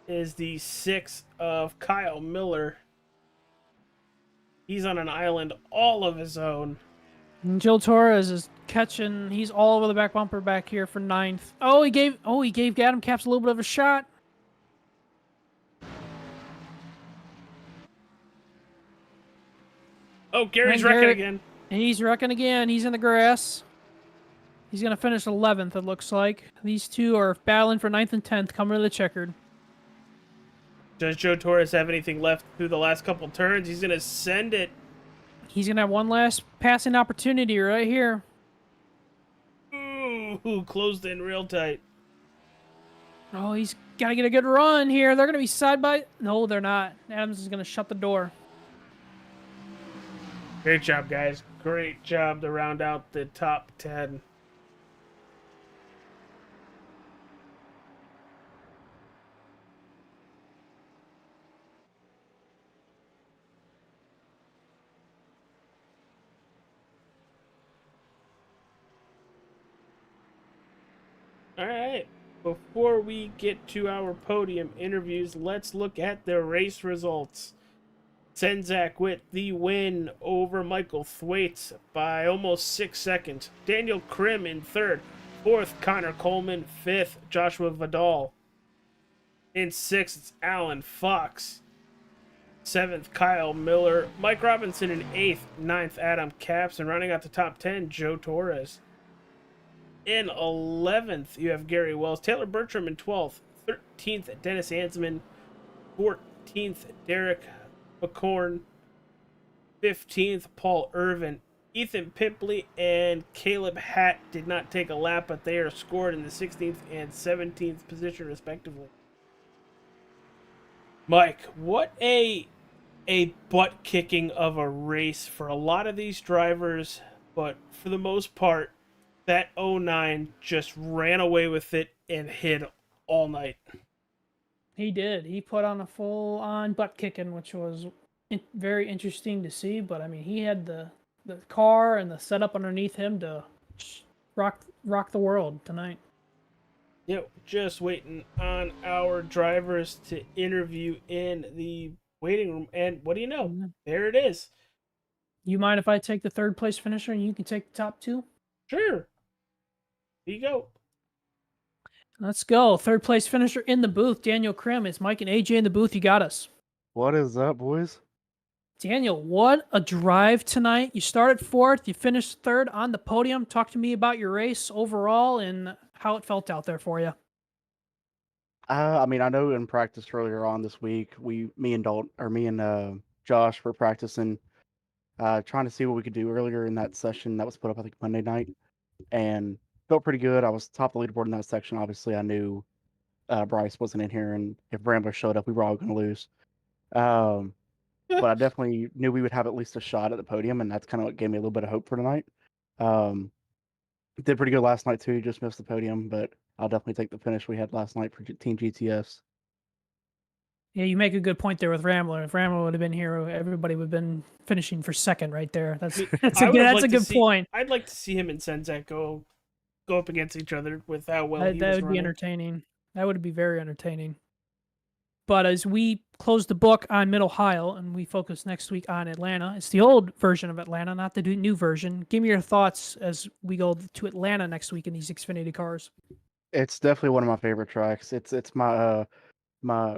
Speaker 8: is the sixth of Kyle Miller. He's on an island all of his own.
Speaker 7: And Joe Torres is catching. He's all over the back bumper back here for ninth. Oh, he gave Adam Caps a little bit of a shot.
Speaker 8: Oh, Gary's wrecking again.
Speaker 7: And he's wrecking again. He's in the grass. He's going to finish 11th, it looks like. These two are battling for 9th and 10th, coming to the checkered.
Speaker 8: Does Joe Torres have anything left through the last couple turns? He's going to send it.
Speaker 7: He's going to have one last passing opportunity right here.
Speaker 8: Ooh, closed in real tight.
Speaker 7: Oh, he's got to get a good run here. They're going to be side by... No, they're not. Adams is going to shut the door.
Speaker 8: Great job, guys. Great job to round out the top 10. All right. Before we get to our podium interviews, let's look at the race results. Senzak with the win over Michael Thwaites by almost 6 seconds. Daniel Krim in third. Fourth, Connor Coleman. Fifth, Joshua Vidal. In sixth, it's Alan Fox. Seventh, Kyle Miller. Mike Robinson in eighth. Ninth, Adam Caps. And rounding out the top 10, Joe Torres. In 11th, you have Gary Wells. Taylor Bertram in 12th. 13th, Dennis Ansman. 14th, Derek McCorn. 15th, Paul Irvin. Ethan Pipley and Caleb Hatt did not take a lap, but they are scored in the 16th and 17th position, respectively. Mike, what a butt-kicking of a race for a lot of these drivers, but for the most part, that 09 just ran away with it and hid all night.
Speaker 7: He did. He put on a full-on butt-kicking, which was very interesting to see. But, I mean, he had the car and the setup underneath him to rock the world tonight.
Speaker 8: Yep, just waiting on our drivers to interview in the waiting room. And what do you know? There it is.
Speaker 7: You mind if I take the third place finisher and you can take the top two?
Speaker 8: Sure. Here you go.
Speaker 7: Let's go. Third place finisher in the booth, Daniel Krim. It's Mike and AJ in the booth. You got us.
Speaker 10: What is up, boys?
Speaker 7: Daniel, what a drive tonight. You started fourth. You finished third on the podium. Talk to me about your race overall and how it felt out there for you.
Speaker 10: I mean, I know in practice earlier on this week, me and Josh were practicing, trying to see what we could do earlier in that session that was put up, I think, Monday night, and felt pretty good. I was top of the leaderboard in that section. Obviously, I knew Bryce wasn't in here, and if Rambler showed up, we were all going to lose. But I definitely knew we would have at least a shot at the podium, and that's kind of what gave me a little bit of hope for tonight. Did pretty good last night too. Just missed the podium, but I'll definitely take the finish we had last night for Team GTS.
Speaker 7: Yeah, you make a good point there with Rambler. If Rambler would have been here, everybody would have been finishing for second right there. That's a good point.
Speaker 8: I'd like to see him and Senzak go up against each other with how well he was
Speaker 7: that would
Speaker 8: running.
Speaker 7: be entertaining. That would be very entertaining. But as we close the book on Mid-Ohio and we focus next week on Atlanta, it's the old version of Atlanta, not the new version. Give me your thoughts as we go to Atlanta next week in these Xfinity cars.
Speaker 10: It's definitely one of my favorite tracks. It's my my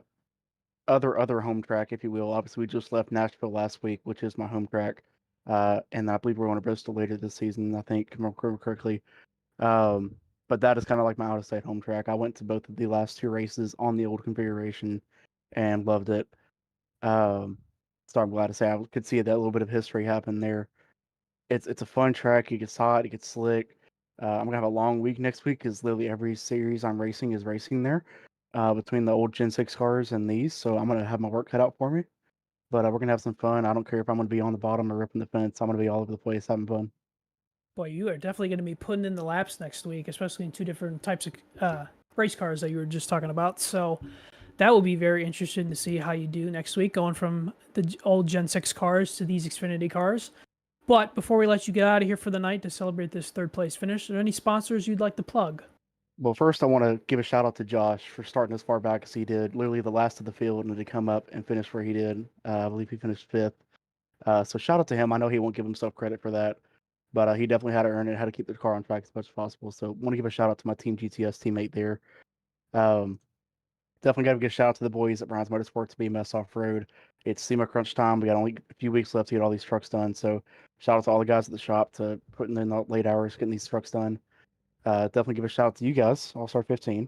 Speaker 10: other home track, if you will. Obviously, we just left Nashville last week, which is my home track, and I believe we're going to Bristol later this season. I think, if I remember correctly. but that is kind of like my out-of-state home track. I went to both of the last 2 races on the old configuration and loved it. So I'm glad to say I could see that little bit of history happen there. It's a fun track. It gets hot. It gets slick. I'm gonna have a long week next week because literally every series I'm racing is racing there, between the old Gen 6 cars and these. So I'm gonna have my work cut out for me. But we're gonna have some fun. I don't care if I'm gonna be on the bottom or ripping the fence. I'm gonna be all over the place having fun.
Speaker 7: Boy, you are definitely going to be putting in the laps next week, especially in 2 different types of race cars that you were just talking about. So that will be very interesting to see how you do next week, going from the old Gen 6 cars to these Xfinity cars. But before we let you get out of here for the night to celebrate this 3rd place finish, are there any sponsors you'd like to plug?
Speaker 10: Well, first I want to give a shout out to Josh for starting as far back as he did, literally the last of the field, and to come up and finish where he did. I believe he finished 5th. So shout out to him. I know he won't give himself credit for that, but he definitely had to earn it, had to keep the car on track as much as possible. So want to give a shout out to my Team GTS teammate there. Definitely got to give a shout out to the boys at Browns Motorsports BMS Off Road. It's SEMA crunch time. We got only a few weeks left to get all these trucks done. So shout out to all the guys at the shop to putting in the late hours getting these trucks done. Definitely give a shout out to you guys, All Star 15.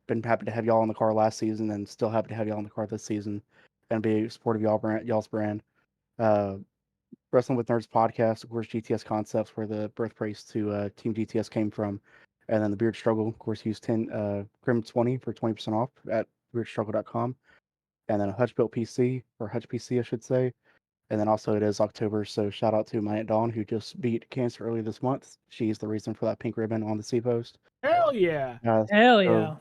Speaker 10: Been happy to have y'all in the car last season, and still happy to have y'all in the car this season, and be supportive of y'all's brand. Wrestling with Nerds podcast, of course, GTS Concepts, where the birthplace to Team GTS came from, and then the Beard Struggle, of course, use Crim 20 for 20% off at beardstruggle.com, and then a Hutch Built PC, or Hutch PC, I should say. And then also it is October, so shout out to my Aunt Dawn, who just beat cancer earlier this month. She's the reason for that pink ribbon on the C post.
Speaker 8: Hell yeah.
Speaker 7: Hell yeah.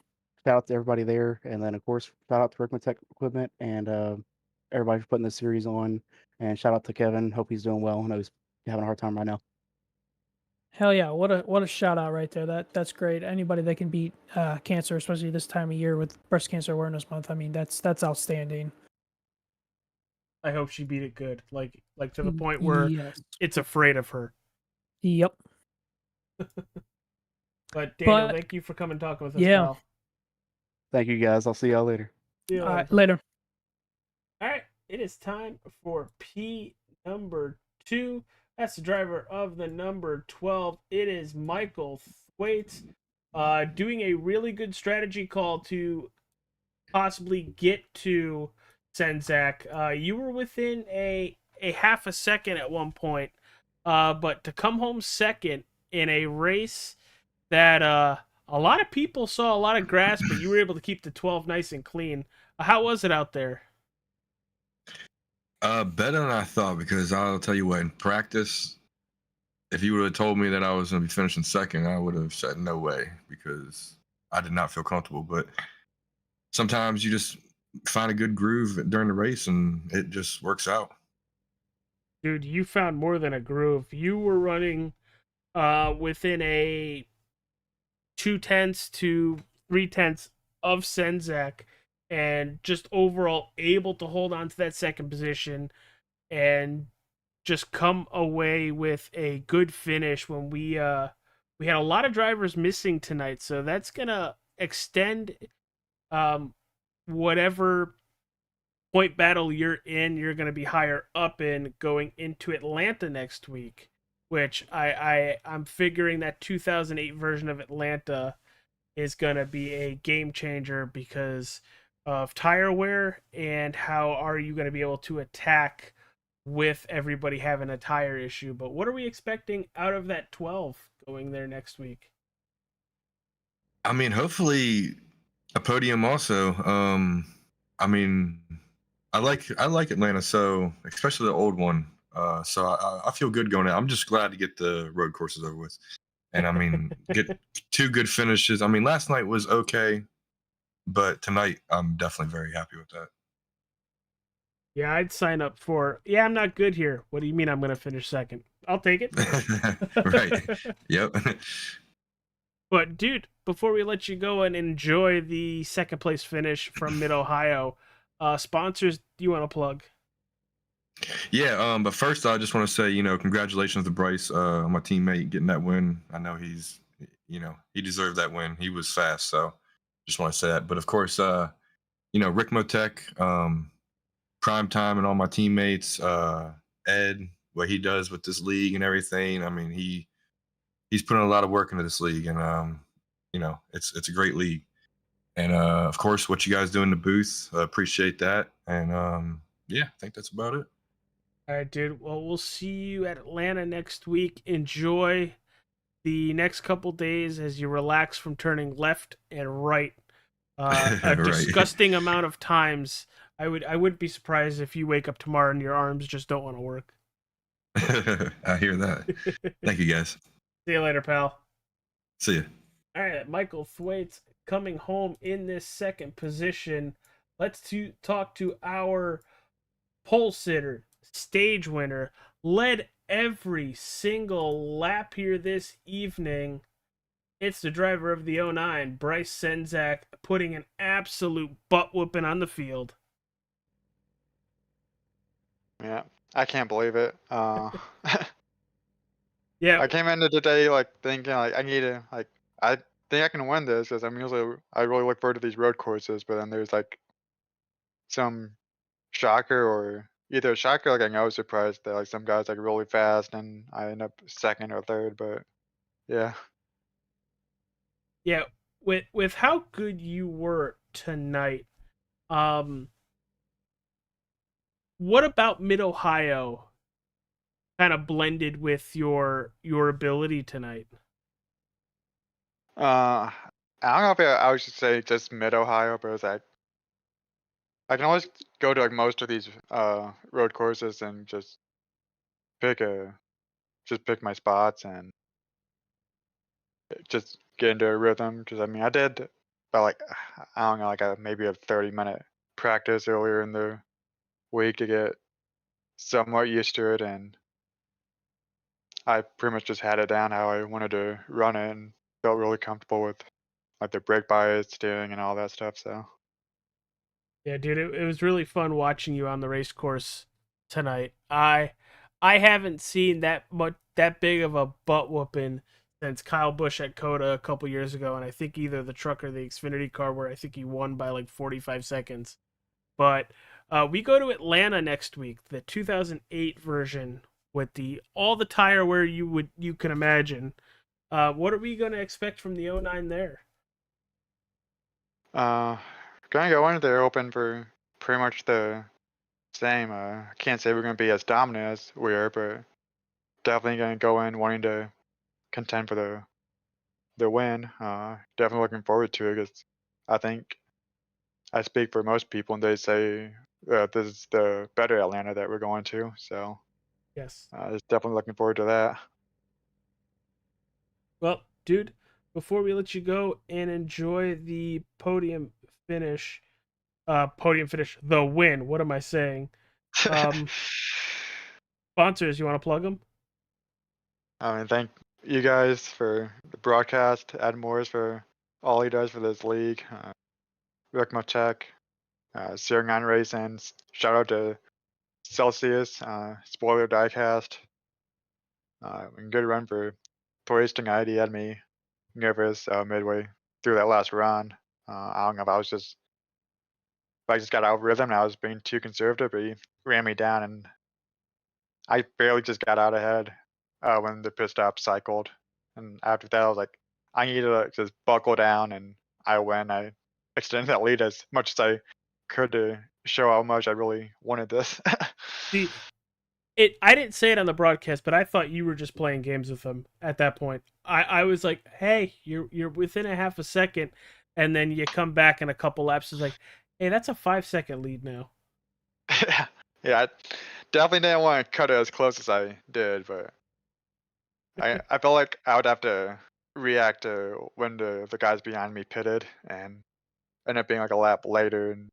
Speaker 10: Shout out to everybody there. And then, of course, shout out to RICMOTECH Equipment and everybody for putting this series on. And shout out to Kevin. Hope he's doing well. I know he's having a hard time right now.
Speaker 7: Hell yeah. What a shout out right there. That's great. Anybody that can beat cancer, especially this time of year with Breast Cancer Awareness Month, I mean, that's outstanding.
Speaker 8: I hope she beat it good, like to the point where it's afraid of her.
Speaker 7: Yep.
Speaker 8: But Daniel, thank you for coming and talking with us.
Speaker 7: Yeah.
Speaker 8: Pal.
Speaker 10: Thank you guys. I'll see y'all later.
Speaker 8: See you
Speaker 7: All right, later.
Speaker 8: All right, it is time for P number 2. That's the driver of the number 12. It is Michael Thwaites, doing a really good strategy call to possibly get to Senzak. You were within a half a second at one point, but to come home second in a race that a lot of people saw a lot of grass, but you were able to keep the 12 nice and clean. How was it out there?
Speaker 11: Better than I thought, because I'll tell you what, in practice, if you would have told me that I was going to be finishing second, I would have said no way, because I did not feel comfortable. But sometimes you just find a good groove during the race and it just works out.
Speaker 8: Dude, you found more than a groove. You were running within a 0.2 to 0.3 of Senzak, and just overall able to hold on to that second position and just come away with a good finish when we had a lot of drivers missing tonight. So that's gonna extend whatever point battle you're in, you're going to be higher up in going into Atlanta next week, which I'm figuring that 2008 version of Atlanta is going to be a game changer because of tire wear, and how are you going to be able to attack with everybody having a tire issue. But what are we expecting out of that 12 going there next week?
Speaker 11: I mean, hopefully a podium also. I mean, I like Atlanta, so especially the old one. So I feel good going out. I'm just glad to get the road courses over with. And I mean, get 2 good finishes. I mean, last night was okay, but tonight I'm definitely very happy with that.
Speaker 8: Yeah, I'd sign up for, yeah, I'm not good here. What do you mean I'm going to finish second? I'll take it.
Speaker 11: Right. Yep.
Speaker 8: But dude, before we let you go and enjoy the second place finish from Mid-Ohio, sponsors do you want to plug?
Speaker 11: Yeah, but first I just want to say, congratulations to Bryce, my teammate, getting that win. I know he deserved that win. He was fast, so just want to say that. But of course, RICMOTECH, Prime Time, and all my teammates, Ed, what he does with this league and everything. I mean, he he's putting a lot of work into this league, and you know, it's a great league. And of course, what you guys do in the booth, appreciate that. And yeah, I think that's about it.
Speaker 8: All right, dude. Well, we'll see you at Atlanta next week. Enjoy the next couple days as you relax from turning left and right. A
Speaker 11: Right.
Speaker 8: disgusting amount of times. I wouldn't be surprised if you wake up tomorrow and your arms just don't want to work.
Speaker 11: I hear that. Thank you, guys.
Speaker 8: See you later, pal.
Speaker 11: See ya.
Speaker 8: All right, Michael Thwaites coming home in this second position. Let's talk to our pole sitter, stage winner, led every single lap here this evening. It's the driver of the 09, Bryce Senzak, putting an absolute butt whooping on the field.
Speaker 9: Yeah, I can't believe it.
Speaker 8: Yeah,
Speaker 9: I came into today like thinking like I need to like I think I can win this because I'm usually I really look forward to these road courses, but then there's like some shocker or either a shocker like I was surprised that like some guys like really fast and I end up second or third, but yeah.
Speaker 8: yeah. With how good you were tonight, what about Mid Ohio kind of blended with your ability tonight?
Speaker 9: I don't know if I would just say just mid Ohio, but it's like I can always go to like most of these road courses and just pick my spots and just get into a rhythm. Because I mean, I did about like I don't know, like maybe a 30-minute practice earlier in the week to get somewhat used to it, and I pretty much just had it down how I wanted to run it and felt really comfortable with like the brake bias, steering, and all that stuff. So
Speaker 8: Yeah, dude, it was really fun watching you on the race course tonight. I haven't seen that big of a butt whooping since Kyle Busch at Coda a couple years ago, and I think either the truck or the Xfinity car where I think he won by like 45 seconds. But we go to Atlanta next week, the 2008 version with all the tire wear you can imagine. What are we going to expect from the 09 there?
Speaker 9: gonna go in there open for pretty much the same. I can't say we're gonna be as dominant as we are, but definitely gonna go in wanting to contend for the win. Definitely looking forward to it because I think I speak for most people and they say this is the better Atlanta that we're going to. So
Speaker 8: Yes.
Speaker 9: just definitely looking forward to that.
Speaker 8: Well, dude, before we let you go and enjoy the podium finish, the win. What am I saying? Sponsors, you want to plug them?
Speaker 9: I mean, thank you guys for the broadcast. Ed Morris for all he does for this league. RICMOTECH, Searing on Racing. Shout out to Celsius, Spoiler Diecast. Good run for Wasting ID had me nervous midway through that last run. I don't know if I just got out of rhythm and I was being too conservative, but he ran me down and I barely just got out ahead when the pit stop cycled. And after that, I was like, I need to just buckle down, and I win. I extended that lead as much as I could to show how much I really wanted this.
Speaker 8: See, I didn't say it on the broadcast, but I thought you were just playing games with him at that point. I was like, hey, you're within a half a second, and then you come back in a couple laps. It's like, hey, that's a 5-second lead now.
Speaker 9: Yeah, I definitely didn't want to cut it as close as I did, but I felt like I would have to react to when the guys behind me pitted and ended up being like a lap later, and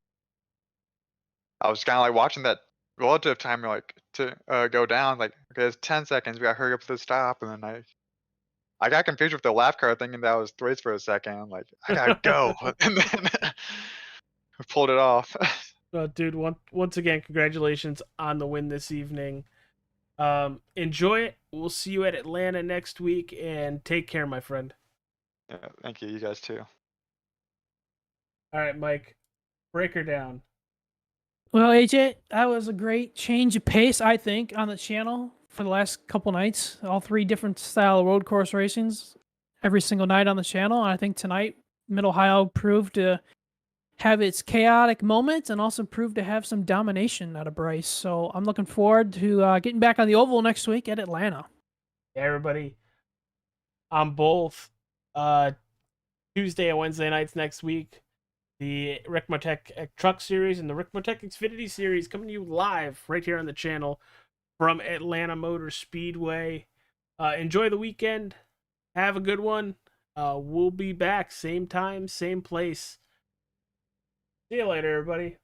Speaker 9: I was kind of like watching that relative time like to go down. Like, okay, it's 10 seconds. We got to hurry up to the stop, and then I got confused with the lap car, thinking that was Thwaites for a second. I'm like, I gotta go, and then pulled it off.
Speaker 8: Dude, once again, congratulations on the win this evening. Enjoy it. We'll see you at Atlanta next week, and take care, my friend.
Speaker 9: Yeah, thank you. You guys too.
Speaker 8: All right, Mike, break her down.
Speaker 7: Well, AJ, that was a great change of pace, I think, on the channel for the last couple nights. All 3 different style road course racings every single night on the channel. And I think tonight Mid-Ohio proved to have its chaotic moments and also proved to have some domination out of Bryce. So I'm looking forward to getting back on the oval next week at Atlanta.
Speaker 8: Hey, everybody. On both Tuesday and Wednesday nights next week, the RICMOTECH Truck Series and the RICMOTECH Xfinity Series coming to you live right here on the channel from Atlanta Motor Speedway. Enjoy the weekend. Have a good one. We'll be back same time, same place. See you later, everybody.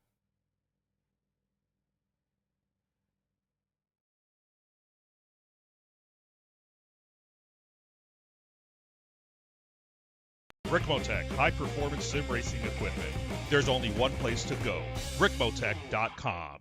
Speaker 6: RICMOTECH, high-performance sim racing equipment. There's only one place to go, RICMOTECH.com.